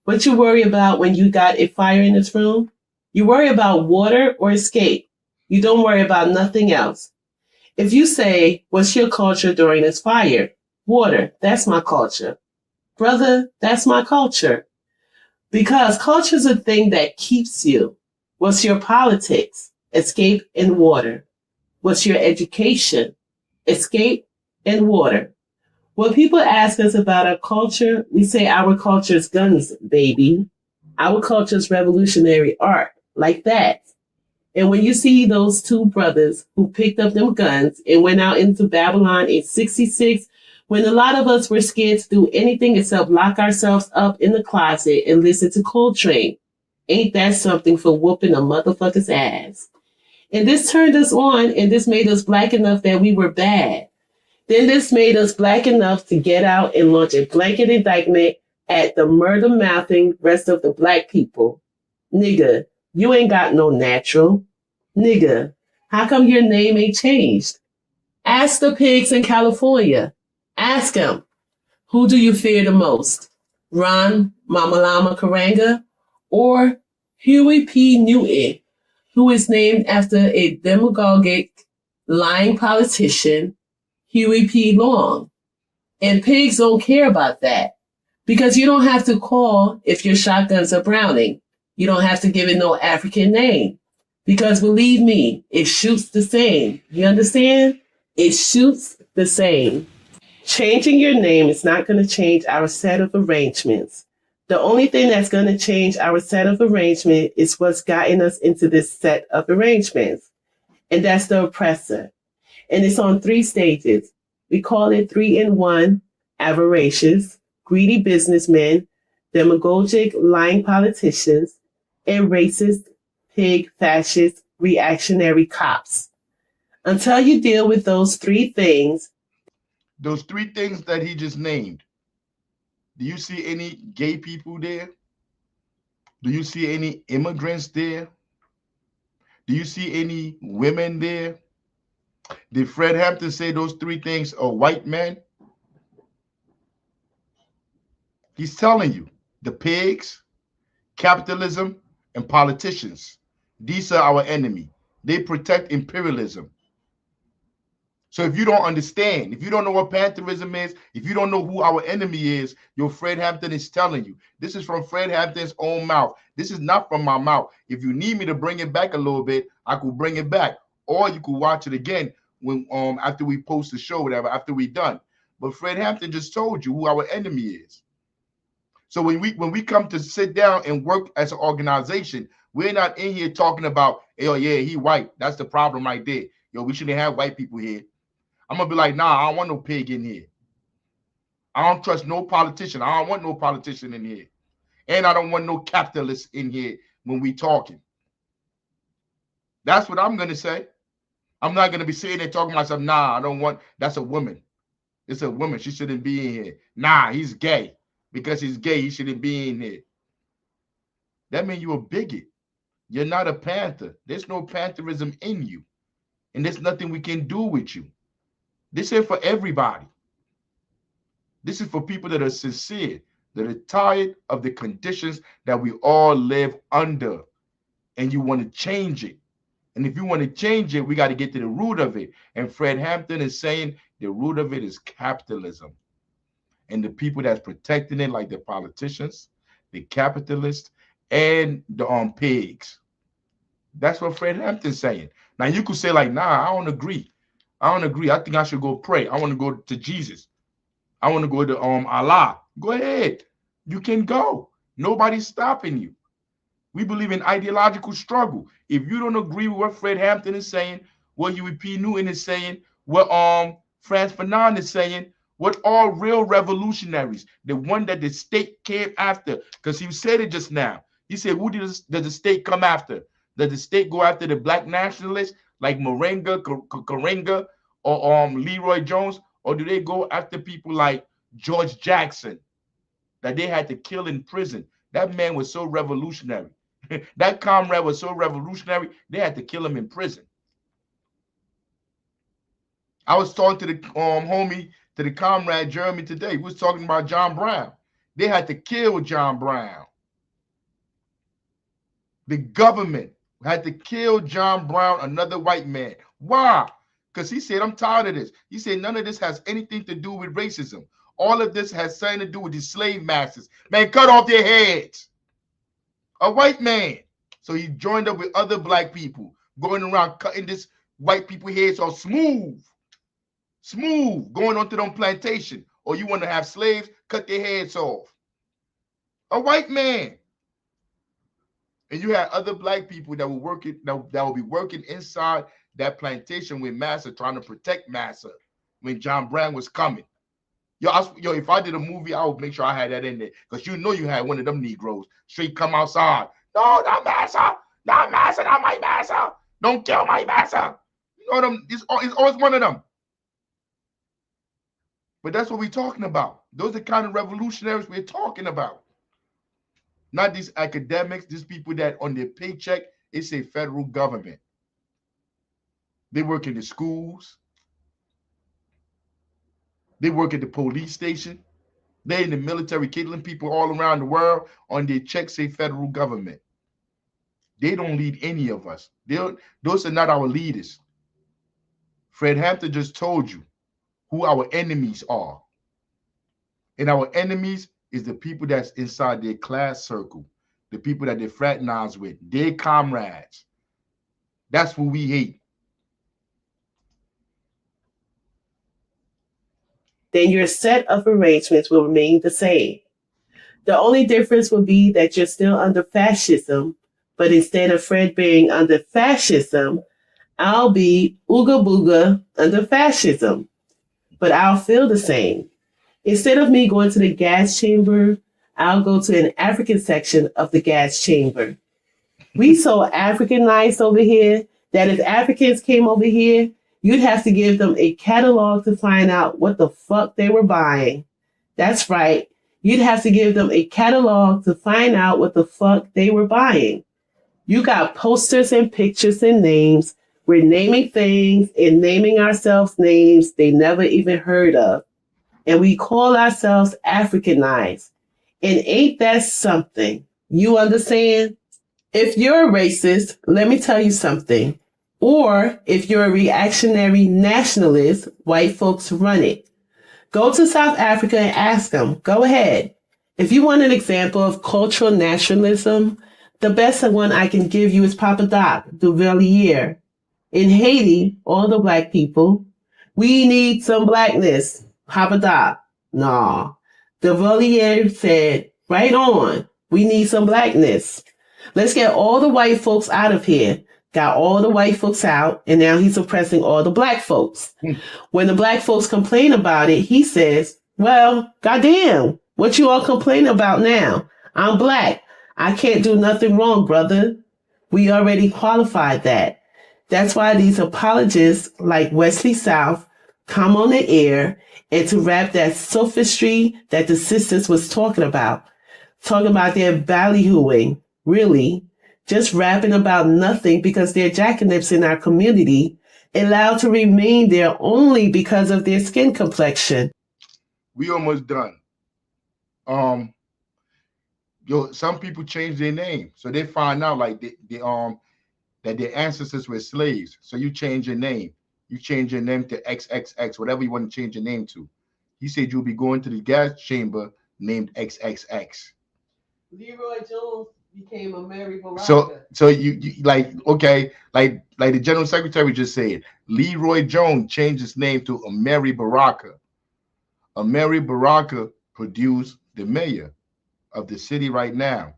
What you worry about when you got a fire in this room? You worry about water or escape. You don't worry about nothing else. If you say, what's your culture during this fire? Water, that's my culture. Brother, that's my culture. Because culture is a thing that keeps you. What's your politics? Escape and water. What's your education? Escape and water. When people ask us about our culture, we say our culture is guns, baby. Our culture is revolutionary art, like that. And when you see those two brothers who picked up them guns and went out into Babylon in 66, when a lot of us were scared to do anything except lock ourselves up in the closet and listen to Coltrane, ain't that something for whooping a motherfucker's ass? And this turned us on, and this made us black enough that we were bad. Then this made us black enough to get out and launch a blanket indictment at the murder-mouthing rest of the black people. Nigga, You ain't got no natural. Nigga, how come your name ain't changed? Ask the pigs in California. Ask them, who do you fear the most? Ron Mamalama Karanga or Huey P. Newton, who is named after a demagogic, lying politician, Huey P. Long? And pigs don't care about that because you don't have to call if your shotgun's a Browning. You don't have to give it no African name because believe me, it shoots the same. You understand? It shoots the same. Changing your name is not going to change our set of arrangements. The only thing that's going to change our set of arrangement is what's gotten us into this set of arrangements. And that's the oppressor. And it's on 3 stages. We call it 3 in 1: avaricious, greedy businessmen, demagogic, lying politicians, and racist, pig, fascist, reactionary cops. Until you deal with those 3 things, Those 3 things that he just named, do you see any gay people there? Do you see any immigrants there? Do you see any women there? Did Fred Hampton say those 3 things are white men? He's telling you, the pigs, capitalism, and politicians, these are our enemy. They protect imperialism. So if you don't understand, if you don't know what Pantherism is, if you don't know who our enemy is, your Fred Hampton is telling you. This is from Fred Hampton's own mouth. This is not from my mouth. If you need me to bring it back a little bit, I could bring it back. Or you could watch it again when after we post the show, whatever, after we're done. But Fred Hampton just told you who our enemy is. So when we come to sit down and work as an organization, we're not in here talking about, hey, oh yeah, he white. That's the problem right there. Yo, we shouldn't have white people here. I'm gonna be like, nah, I don't want no pig in here. I don't trust no politician. I don't want no politician in here. And I don't want no capitalist in here when we talking. That's what I'm gonna say. I'm not gonna be sitting there talking to myself, nah, I don't want, that's a woman. It's a woman, she shouldn't be in here. Nah, he's gay. Because he's gay, he shouldn't be in here. That means you're a bigot. You're not a Panther. There's no Pantherism in you. And there's nothing we can do with you. This is for everybody. This is for people that are sincere, that are tired of the conditions that we all live under. And you want to change it. And if you want to change it, we got to get to the root of it. And Fred Hampton is saying the root of it is capitalism. And the people that's protecting it, like the politicians, the capitalists, and the pigs. That's what Fred Hampton's saying. Now you could say like, nah, I don't agree. I don't agree. I think I should go pray. I want to go to Jesus. I want to go to Allah. Go ahead. You can go. Nobody's stopping you. We believe in ideological struggle. If you don't agree with what Fred Hampton is saying, what Huey P. Newton is saying, what Frantz Fanon is saying, what all real revolutionaries, the one that the state came after, because he said it just now. He said, who does the state come after? Does the state go after the black nationalists like Moringa, Karenga, or Leroy Jones, or do they go after people like George Jackson that they had to kill in prison? That man was so revolutionary. That comrade was so revolutionary, they had to kill him in prison. I was talking to the homie, to the comrade Jeremy today. We was talking about John Brown. They had to kill John Brown. The government had to kill John Brown, another white man. Why? Because he said, I'm tired of this. He said, none of this has anything to do with racism. All of this has something to do with the slave masters. Man, cut off their heads. A white man. So he joined up with other black people, going around cutting this white people heads off smooth. Smooth, going onto them plantation. Or you want to have slaves, cut their heads off. A white man. And you had other black people that were working, that will be working inside that plantation with Massa, trying to protect Massa when John Brown was coming. Yo, if I did a movie, I would make sure I had that in there. Because you know you had one of them Negroes straight come outside. No, not Massa. Not Massa, not my Massa. Don't kill my Massa. You know them, it's always one of them. But that's what we're talking about. Those are the kind of revolutionaries we're talking about. Not these academics, these people that on their paycheck, it's a federal government. They work in the schools. They work at the police station. They're in the military, killing people all around the world on their checks, say federal government. They don't lead any of us. Those are not our leaders. Fred Hampton just told you who our enemies are. And our enemies is the people that's inside their class circle, the people that they fraternize with, their comrades. That's what we hate. Then your set of arrangements will remain the same. The only difference will be that you're still under fascism, but instead of Fred being under fascism, I'll be ooga booga under fascism. But I'll feel the same. Instead of me going to the gas chamber, I'll go to an African section of the gas chamber. We so Africanized over here that if Africans came over here, you'd have to give them a catalog to find out what the fuck they were buying. That's right. You'd have to give them a catalog to find out what the fuck they were buying. You got posters and pictures and names. We're naming things and naming ourselves names they never even heard of. And we call ourselves Africanized. And ain't that something? You understand? If you're a racist, let me tell you something. Or if you're a reactionary nationalist, white folks run it. Go to South Africa and ask them. Go ahead. If you want an example of cultural nationalism, the best one I can give you is Papa Doc Duvalier. In Haiti, all the black people, we need some blackness. Papa Doc, nah. Duvalier said, right on, we need some blackness. Let's get all the white folks out of here. Got all the white folks out, and now he's oppressing all the black folks. When the black folks complain about it, he says, well, goddamn, what you all complain about now? I'm black. I can't do nothing wrong, brother. We already qualified that. That's why these apologists like Wesley South come on the air and to rap that sophistry that the sisters was talking about their ballyhooing, really, just rapping about nothing because they're jackanapes in our community, allowed to remain there only because of their skin complexion. We almost done. Some people change their name, so they find out like that their ancestors were slaves. So you change your name. You change your name to XXX, whatever you want to change your name to. He said you'll be going to the gas chamber named XXX. Leroy Jones became a Mary Baraka. So you like, okay, like the General Secretary just said, Leroy Jones changed his name to Mary Baraka. Mary Baraka produced the mayor of the city right now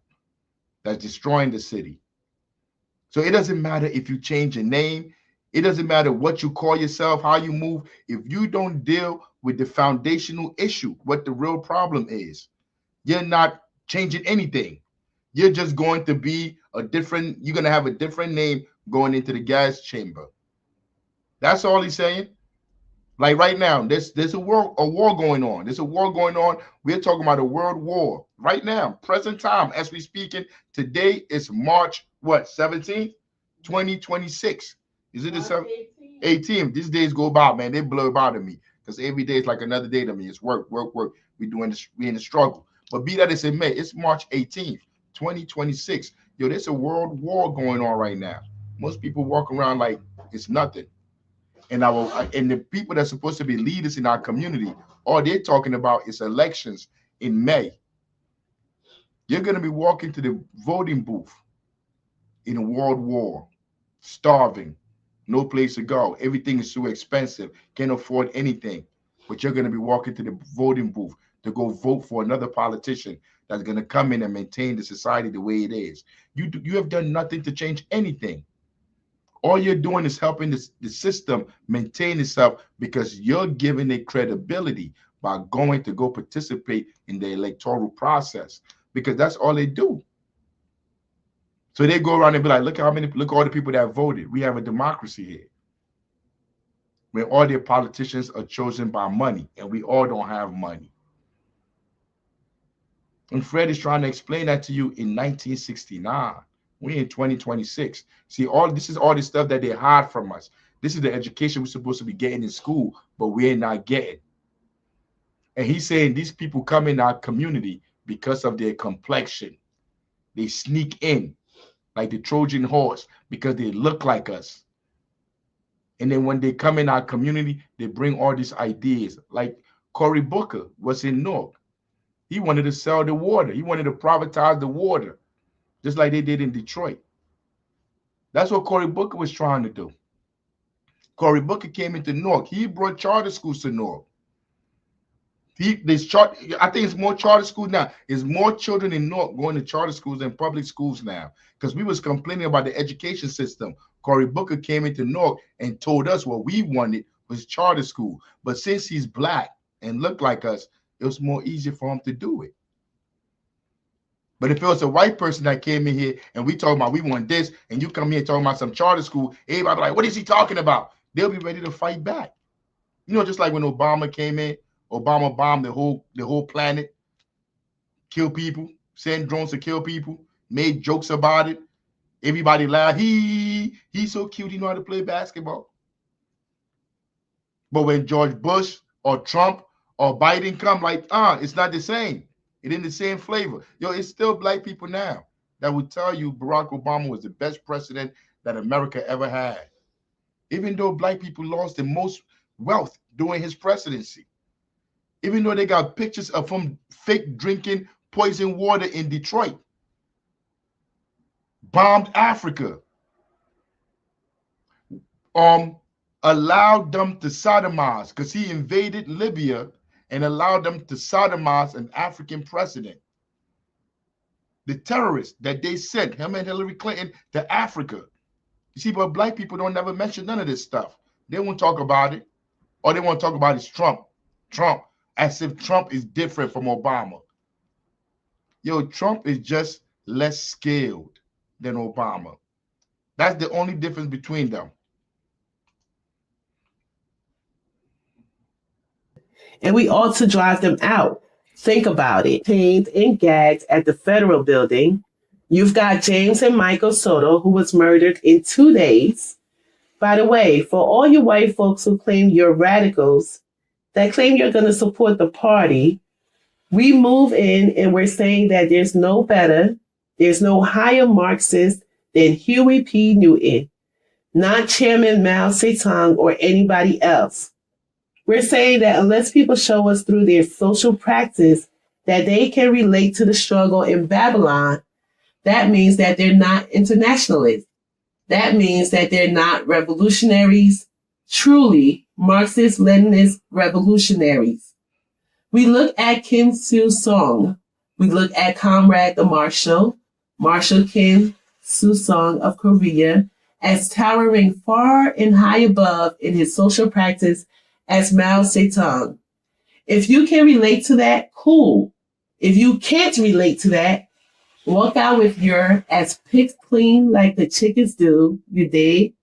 that's destroying the city. So it doesn't matter if you change your name. It doesn't matter what you call yourself, how you move. If you don't deal with the foundational issue, what the real problem is, you're not changing anything. You're just going to be you're going to have a different name going into the gas chamber. That's all he's saying. Like right now, there's a war going on. There's a war going on. We're talking about a world war right now, present time as we speaking. Today is March 17th, 2026. Is it the 18th? These days go by, man. They blur by to me because every day is like another day to me. It's work. We in the struggle. But be that as it may, it's March 18th, 2026. Yo, there's a world war going on right now. Most people walk around like it's nothing. And the people that's supposed to be leaders in our community, all they're talking about is elections in May. You're going to be walking to the voting booth in a world war, starving, no place to go. Everything is so expensive, can't afford anything. But you're going to be walking to the voting booth to go vote for another politician that's going to come in and maintain the society the way it is. You have done nothing to change anything. All you're doing is helping the system maintain itself because you're giving it credibility by going to go participate in the electoral process, because that's all they do. So they go around and be like, look all the people that voted. We have a democracy here where all their politicians are chosen by money, and we all don't have money. And Fred is trying to explain that to you in 1969. We're in 2026. See, all this is all the stuff that they hide from us. This is the education we're supposed to be getting in school, but we're not getting. And he's saying these people come in our community because of their complexion. They sneak in like the Trojan horse because they look like us. And then when they come in our community, they bring all these ideas. Like Cory Booker was in Newark. He wanted to sell the water. He wanted to privatize the water, just like they did in Detroit. That's what Cory Booker was trying to do. Cory Booker came into Newark. He brought charter schools to Newark. I think it's more charter schools now. There's more children in Newark going to charter schools than public schools now. Because we was complaining about the education system. Cory Booker came into Newark and told us what we wanted was charter school. But since he's black and looked like us, it was more easier for him to do it. But if it was a white person that came in here and we talking about we want this, and you come here talking about some charter school, everybody be like, what is he talking about? They'll be ready to fight back. You know, just like when Obama came in, Obama bombed the whole planet, kill people, send drones to kill people, made jokes about it. Everybody laughed. He's so cute. He know how to play basketball. But when George Bush or Trump or Biden come, like, it's not the same. It ain't the same flavor. Yo, it's still black people now that would tell you Barack Obama was the best president that America ever had. Even though black people lost the most wealth during his presidency. Even though they got pictures of him fake drinking poison water in Detroit. Bombed Africa. Allowed them to sodomize because he invaded Libya and allowed them to sodomize an African president. The terrorists that they sent, him and Hillary Clinton, to Africa. You see, but black people don't never mention none of this stuff. They won't talk about it. All they want to talk about is Trump. Trump. As if Trump is different from Obama. Yo, Trump is just less skilled than Obama. That's the only difference between them. And we ought to drive them out. Think about it. Chained and gagged at the federal building. You've got James and Michael Soto, who was murdered in 2 days. By the way, for all you white folks who claim you're radicals, that claim you're going to support the party, we move in and we're saying that there's no better, there's no higher Marxist than Huey P. Newton, not Chairman Mao Zedong or anybody else. We're saying that unless people show us through their social practice that they can relate to the struggle in Babylon, that means that they're not internationalists. That means that they're not revolutionaries, truly Marxist-Leninist revolutionaries. We look at Kim Soo-sung. We look at Comrade the Marshal Kim Soo-sung of Korea, as towering far and high above in his social practice as Mao Zedong. If you can relate to that, cool. If you can't relate to that, walk out with your as picked clean like the chickens do, you dig?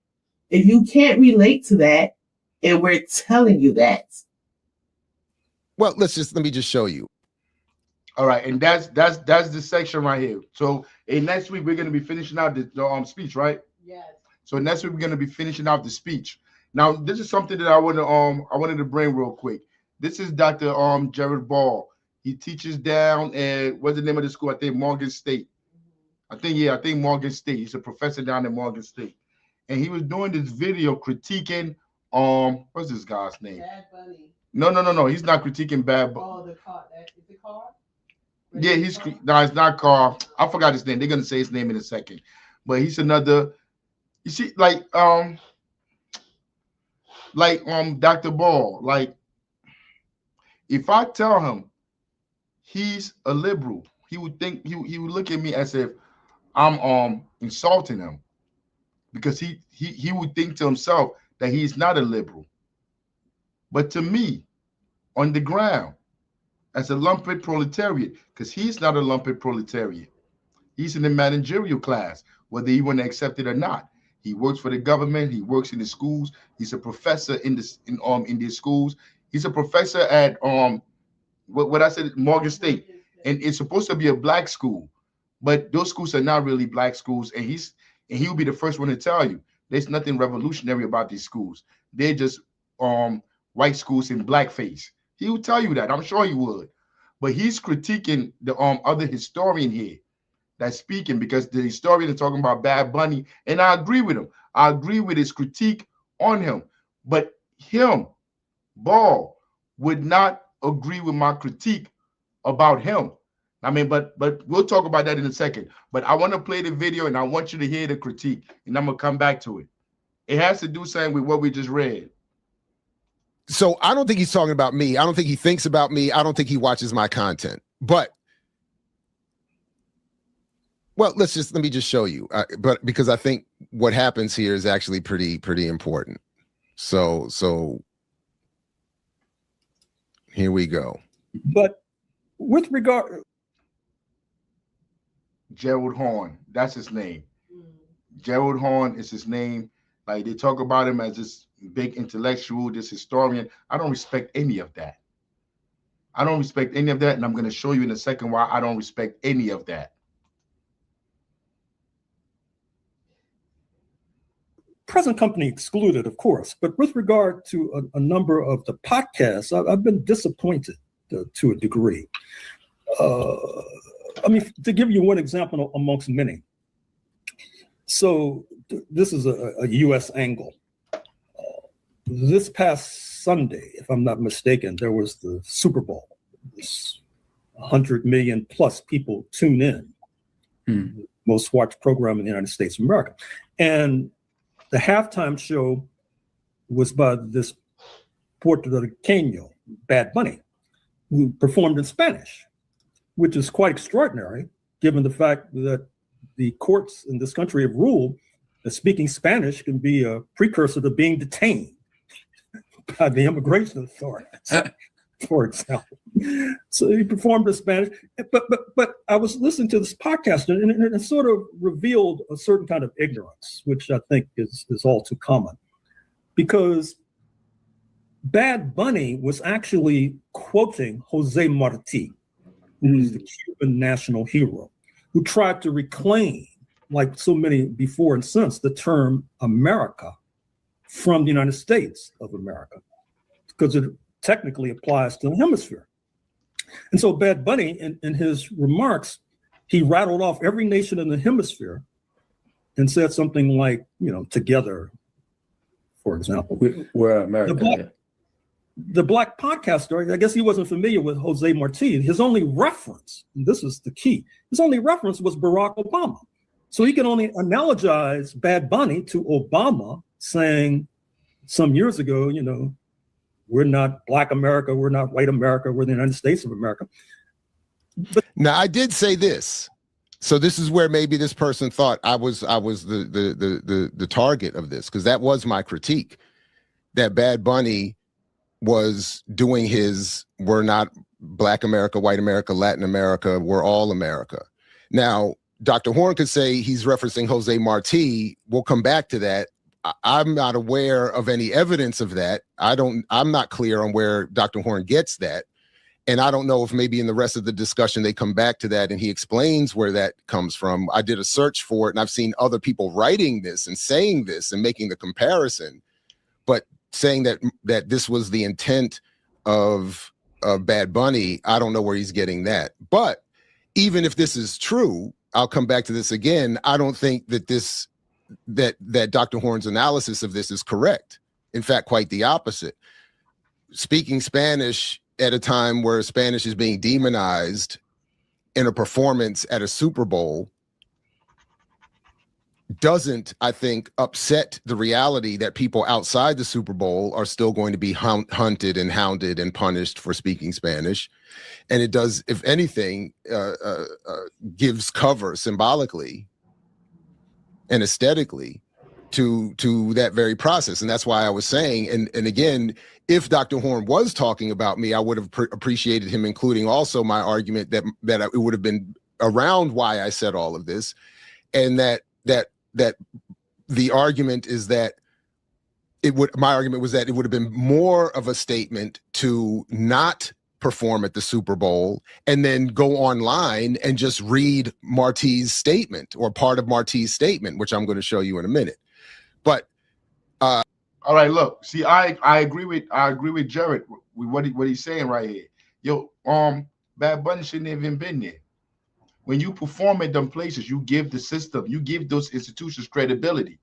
If you can't relate to that, and we're telling you that. Well, let me just show you. All right, and that's the section right here. So next week we're going to be finishing out the speech, right? Yes. So next week we're going to be finishing out the speech. Now, this is something that I wanted to bring real quick. This is Dr. Jared Ball. He teaches down at, what's the name of the school? I think Morgan State. I think Morgan State. He's a professor down at Morgan State. And he was doing this video critiquing what's this guy's name? Bad Bunny. No. He's not critiquing Bad Bunny. Oh, the car. Is it car? Yeah, it's not Carl. I forgot his name. They're gonna say his name in a second. But he's another, you see, like Dr. Ball, like if I tell him he's a liberal, he would think he would look at me as if I'm insulting him, because he would think to himself that he's not a liberal. But to me, on the ground, as a lumpen proletariat, because he's not a lumpen proletariat. He's in the managerial class, whether he want to accept it or not. He works for the government. He works in the schools. He's a professor in these schools. He's a professor at what I said, Morgan State. and it's supposed to be a black school, but those schools are not really black schools. And he'll be the first one to tell you there's nothing revolutionary about these schools. They're just white schools in blackface. He will tell you that. I'm sure he would. But he's critiquing the other historian here that's speaking, because the historian is talking about Bad Bunny, and I agree with him. I agree with his critique on him. But him, Ball, would not agree with my critique about him. I mean, but we'll talk about that in a second. But I want to play the video, and I want you to hear the critique, and I'm gonna come back to it. It has to do something with what we just read. So I don't think he's talking about me. I don't think he thinks about me. I don't think he watches my content. But, well, let me just show you. But because I think what happens here is actually pretty important. So here we go. But with regard, Gerald Horn, that's his name. Gerald Horn is his name. Like, they talk about him as this big intellectual, this historian. I don't respect any of that. I don't respect any of that, and I'm going to show you in a second why I don't respect any of that. present company excluded, of course, but with regard to a number of the podcasts, I've been disappointed to a degree. I mean, to give you one example amongst many. So this is a U.S. angle. This past Sunday, if I'm not mistaken, there was the Super Bowl. 100 million plus people tune in. Most watched program in the United States of America. And the halftime show was by this Puertorriqueño, Bad Bunny, who performed in Spanish, which is quite extraordinary, given the fact that the courts in this country have ruled that speaking Spanish can be a precursor to being detained by the immigration authorities, for example. So he performed in Spanish, but I was listening to this podcast, and it sort of revealed a certain kind of ignorance, which I think is all too common, because Bad Bunny was actually quoting Jose Marti, who was the Cuban national hero, who tried to reclaim, like so many before and since, the term America from the United States of America, because it technically applies to the hemisphere. And so Bad Bunny, in his remarks, he rattled off every nation in the hemisphere and said something like, together, for example. We're America. The Black podcaster, I guess he wasn't familiar with Jose Marti. His only reference, and this is the key, his only reference was Barack Obama. So he can only analogize Bad Bunny to Obama saying some years ago, we're not Black America, we're not white America, we're the United States of America. But now, I did say this. So this is where maybe this person thought I was the target of this, because that was my critique, that Bad Bunny was doing his we're not Black America, white America, Latin America, we're all America. Now, Dr. Horn could say he's referencing Jose Marti. We'll come back to that. I'm not aware of any evidence of that. I'm not clear on where Dr. Horn gets that. And I don't know if maybe in the rest of the discussion they come back to that and he explains where that comes from. I did a search for it, and I've seen other people writing this and saying this and making the comparison, but saying that this was the intent of Bad Bunny, I don't know where he's getting that. But even if this is true, I'll come back to this again. I don't think that that Dr. Horn's analysis of this is correct. In fact, quite the opposite. Speaking Spanish at a time where Spanish is being demonized in a performance at a Super Bowl doesn't, I think, upset the reality that people outside the Super Bowl are still going to be hunted and hounded and punished for speaking Spanish. And it does, if anything, gives cover symbolically and aesthetically to that very process. And that's why I was saying, and again, if Dr. Horn was talking about me, I would have appreciated him including also my argument that it would have been around why I said all of this, and that the argument is that my argument was that it would have been more of a statement to not perform at the Super Bowl and then go online and just read Marty's statement or part of Marty's statement, which I'm going to show you in a minute. But all right, look, see, I agree with Jared with what he's saying right here. Yo, Bad Bunny shouldn't have even been there. When you perform at them places, you give the system, you give those institutions credibility.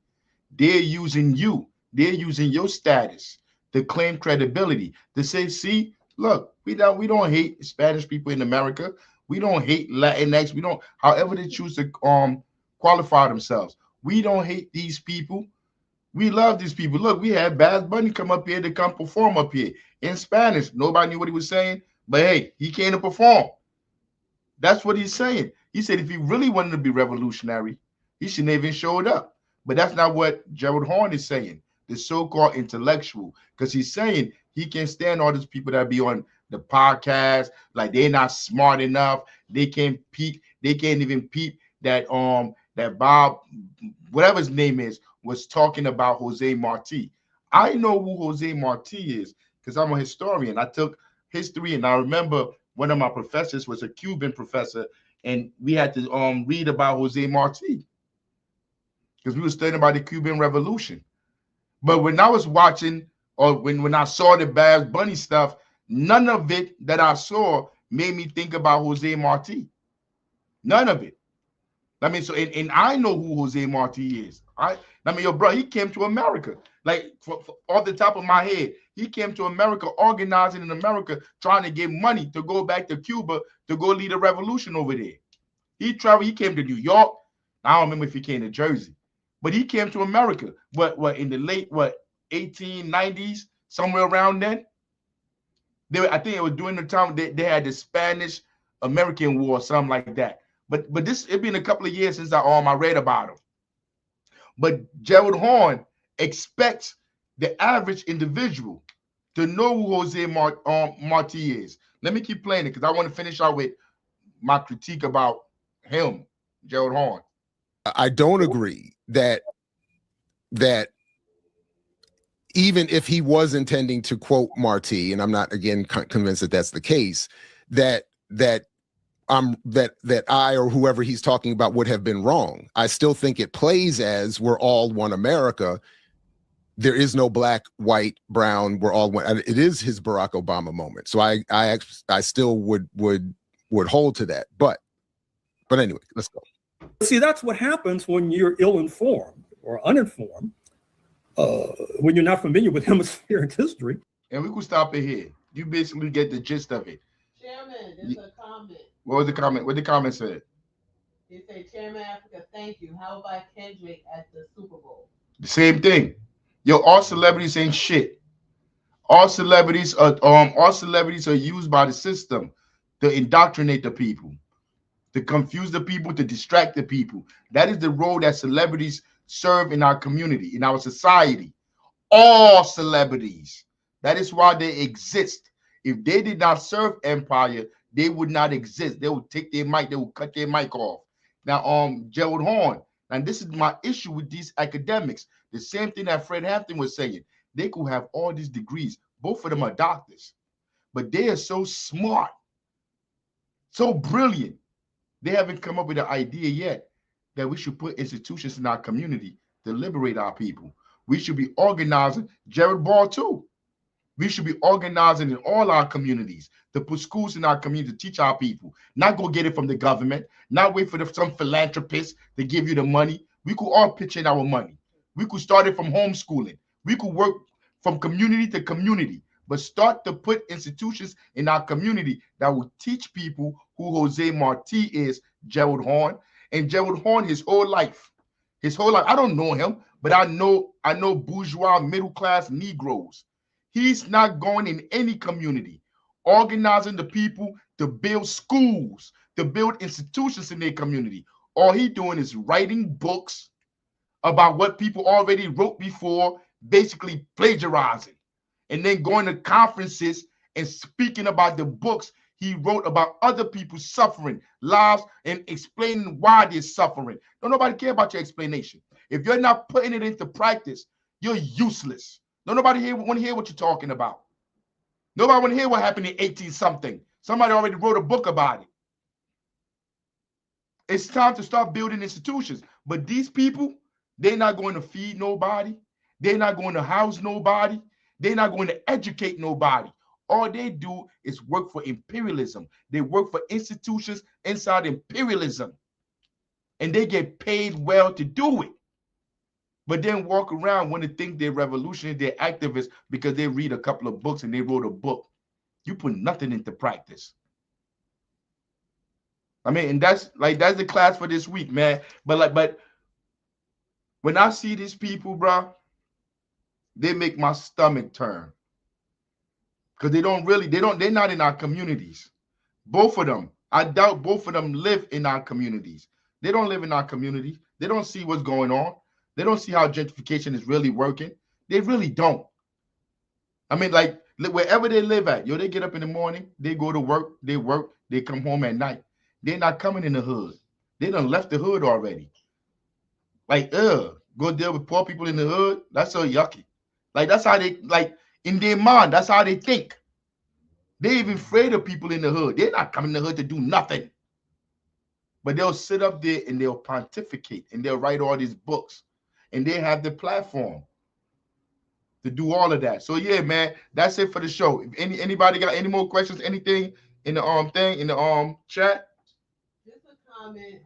They're using you, they're using your status to claim credibility, to say, see, look, we don't hate Spanish people in America. We don't hate Latinx. We don't, however they choose to qualify themselves. We don't hate these people. We love these people. Look, we had Bad Bunny come up here to come perform up here in Spanish. Nobody knew what he was saying, but hey, he came to perform. That's what he's saying. He said if he really wanted to be revolutionary, he shouldn't have even showed up. But that's not what Gerald Horne is saying, the so-called intellectual, because he's saying he can't stand all these people that be on the podcast, like they're not smart enough. They can't even peep that that Bob, whatever his name is, was talking about Jose Marti. I know who Jose Marti is because I'm a historian. I took history, and I remember one of my professors was a Cuban professor, and we had to read about Jose Marti because we were studying about the Cuban Revolution. But when I was watching, or when I saw the Bad Bunny stuff, none of it that I saw made me think about Jose Marti. None of it. I mean, so and I know who Jose Marti is. I mean, your bro, he came to America. Like for off the top of my head, he came to America, organizing in America, trying to get money to go back to Cuba to go lead a revolution over there. He traveled. He came to New York. I don't remember if he came to Jersey, but he came to America. What in the late 1890s, somewhere around then. I think it was during the time they had the Spanish American War, something like that. But this it been a couple of years since I read about him. But Gerald Horne expects the average individual to know who Jose Marti is. Let me keep playing it because I want to finish out with my critique about him, Gerald Horne. I don't agree that even if he was intending to quote Marti, and I'm not again convinced that that's the case, that I or whoever he's talking about would have been wrong. I still think it plays as we're all one America. There is no black, white, brown. We're all one. It is his Barack Obama moment. So I still would hold to that. But anyway, let's go. See, that's what happens when you're ill-informed or uninformed, when you're not familiar with hemispheric history. And we could stop it here. You basically get the gist of it. Chairman, there's a comment. What was the comment? What the comment said? He said, Chairman Afrika, thank you. How about Kendrick at the Super Bowl? The same thing. Yo, all celebrities ain't shit. All celebrities are used by the system to indoctrinate the people, to confuse the people, to distract the people. That is the role that celebrities serve in our community, in our society. All celebrities. That is why they exist. If they did not serve empire, they would not exist. They would take their mic, they would cut their mic off. Now, Gerald Horne, and this is my issue with these academics. The same thing that Fred Hampton was saying. They could have all these degrees. Both of them are doctors, but they are so smart, so brilliant. They haven't come up with an idea yet that we should put institutions in our community to liberate our people. We should be organizing, Jared Ball too. We should be organizing in all our communities to put schools in our community to teach our people, not go get it from the government, not wait for some philanthropist to give you the money. We could all pitch in our money. We could start it from homeschooling. We could work from community to community, but start to put institutions in our community that will teach people who Jose Marti is, Gerald Horne. And Gerald Horne, his whole life, I don't know him, but I know bourgeois, middle-class Negroes. He's not going in any community, organizing the people to build schools, to build institutions in their community. All he doing is writing books about what people already wrote before, basically plagiarizing, and then going to conferences and speaking about the books he wrote about other people's suffering, lives, and explaining why they're suffering. Don't nobody care about your explanation. If you're not putting it into practice, you're useless. Don't nobody want to hear what you're talking about. Nobody want to hear what happened in 18 something. Somebody already wrote a book about it. It's time to start building institutions. But these people, they're not going to feed nobody. They're not going to house nobody. They're not going to educate nobody. All they do is work for imperialism. They work for institutions inside imperialism. And they get paid well to do it. But then walk around want to think they're revolutionary, they're activists because they read a couple of books and they wrote a book. You put nothing into practice. I mean, and that's the class for this week, man. But when I see these people, bro, they make my stomach turn. Because they're not in our communities. Both of them, I doubt both of them live in our communities. They don't live in our communities. They don't see what's going on. They don't see how gentrification is really working. They really don't. I mean, like, wherever they live at, they get up in the morning, they go to work, they come home at night. They're not coming in the hood. They done left the hood already. Like, go deal with poor people in the hood. That's so yucky. Like, that's how they, like, in their mind, that's how they think. They even afraid of people in the hood. They're not coming in the hood to do nothing. But they'll sit up there and they'll pontificate and they'll write all these books. And they have the platform to do all of that. So yeah, man, that's it for the show. If anybody got any more questions, anything in the chat? Just a comment.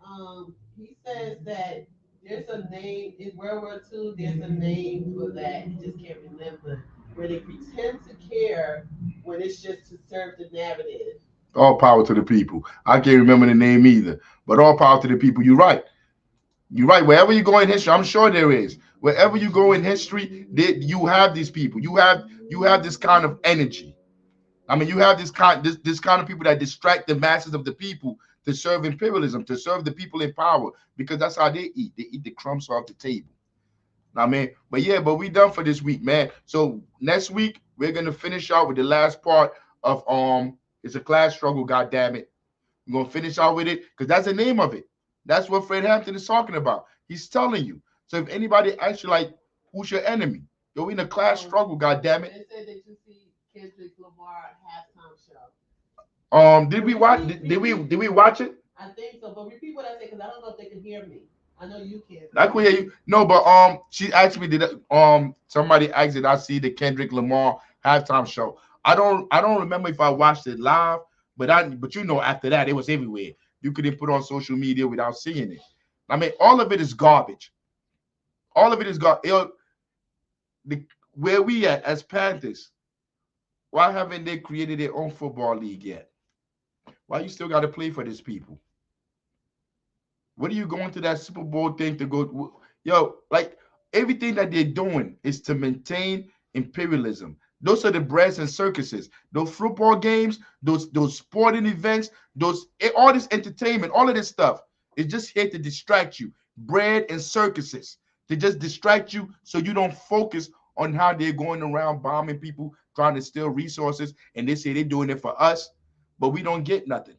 He says that there's a name in World War II. There's a name for that. He just can't remember. Where they pretend to care when it's just to serve the narrative. All power to the people. I can't remember the name either, but all power to the people. You're right. You're right. Wherever you go in history, I'm sure there is. Wherever you go in history, you have these people. You have this kind of energy. I mean, you have this kind of people that distract the masses of the people to serve imperialism, to serve the people in power, because that's how they eat. They eat the crumbs off the table. I mean, but we done for this week, man. So next week we're gonna finish out with the last part of it's a class struggle. God damn it, we're gonna finish out with it because that's the name of it. That's what Fred Hampton is talking about. He's telling you. So if anybody asks you, like, who's your enemy? You're in a class struggle, God damn it. They said that you see Kendrick Lamar halftime show. Did we watch? Did we watch it? I think so, but repeat what I said because I don't know if they can hear me. I know you can. I can hear you. No, but she asked me, somebody asked did I see the Kendrick Lamar halftime show? I don't remember if I watched it live, but after that it was everywhere. You couldn't put on social media without seeing it. I mean, all of it is garbage. All of it is garbage. Where we at as Panthers, why haven't they created their own football league yet? Why you still got to play for these people? What are you going to that Super Bowl thing to go? Yo, like, everything that they're doing is to maintain imperialism. Those are the breads and circuses. Those football games, those sporting events, all this entertainment, all of this stuff is just here to distract you. Bread and circuses to just distract you so you don't focus on how they're going around bombing people, trying to steal resources, and they say they're doing it for us, but we don't get nothing.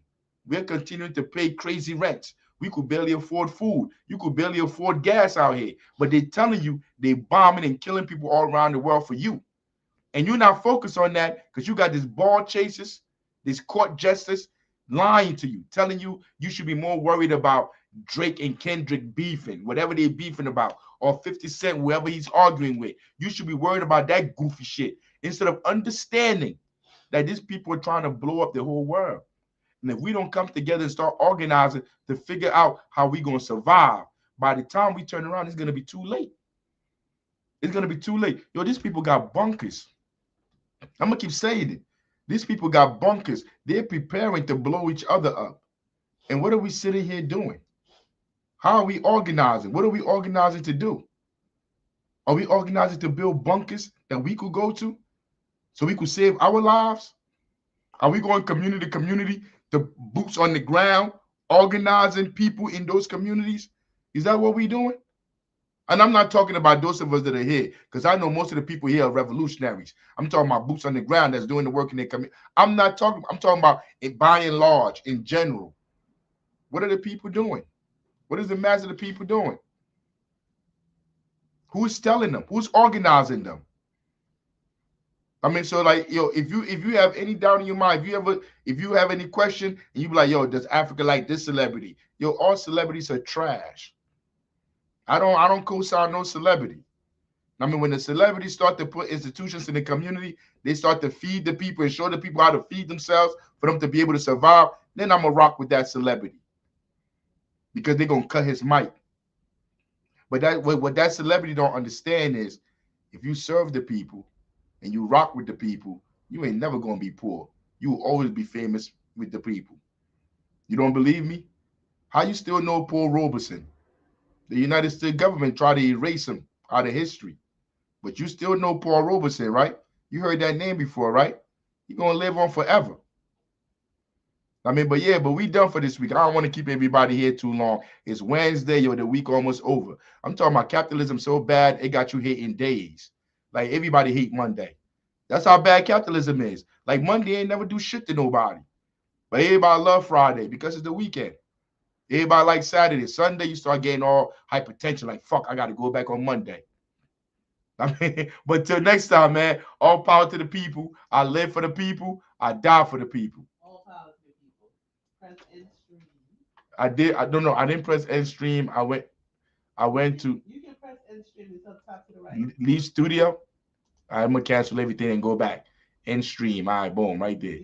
We're continuing to pay crazy rents. We could barely afford food. You could barely afford gas out here, but they're telling you they're bombing and killing people all around the world for you. And you're not focused on that because you got these ball chasers, these court jesters lying to you, telling you you should be more worried about Drake and Kendrick beefing, whatever they're beefing about, or 50 Cent, whoever he's arguing with. You should be worried about that goofy shit instead of understanding that these people are trying to blow up the whole world. And if we don't come together and start organizing to figure out how we're going to survive, by the time we turn around, it's going to be too late. It's going to be too late. Yo, these people got bunkers. I'm going to keep saying it. These people got bunkers. They're preparing to blow each other up. And what are we sitting here doing? How are we organizing? What are we organizing to do? Are we organizing to build bunkers that we could go to so we could save our lives? Are we going community to community, to boots on the ground, organizing people in those communities? Is that what we're doing? And I'm not talking about those of us that are here, because I know most of the people here are revolutionaries. I'm talking about boots on the ground that's doing the work in their community. I'm talking about it by and large, in general. What are the people doing? What is the mass of the people doing? Who's telling them? Who's organizing them? I mean, so like, yo, if you have any doubt in your mind, if you have any question, and you be like, yo, does Africa like this celebrity? Yo, all celebrities are trash. I don't co-sign no celebrity. I mean, when the celebrities start to put institutions in the community, they start to feed the people and show the people how to feed themselves for them to be able to survive, then I'm going to rock with that celebrity because they're going to cut his mic. But that what that celebrity don't understand is if you serve the people and you rock with the people, you ain't never going to be poor. You will always be famous with the people. You don't believe me? How you still know Paul Robeson? The United States government tried to erase him out of history. But you still know Paul Robeson, right? You heard that name before, right? You're going to live on forever. I mean, but yeah, but we done for this week. I don't want to keep everybody here too long. It's Wednesday, yo, the week almost over. I'm talking about capitalism so bad, it got you hating days. Like everybody hate Monday. That's how bad capitalism is. Like Monday ain't never do shit to nobody. But everybody love Friday because it's the weekend. Everybody like Saturday. Sunday, you start getting all hypertension. Like, fuck, I got to go back on Monday. I mean, but till next time, man, all power to the people. I live for the people. I die for the people. All power to the people. Press end stream. I don't know. I didn't press end stream. I went to. You can press end stream. It's up top to the right. Leave studio. I'm going to cancel everything and go back. End stream. All right, boom, right there.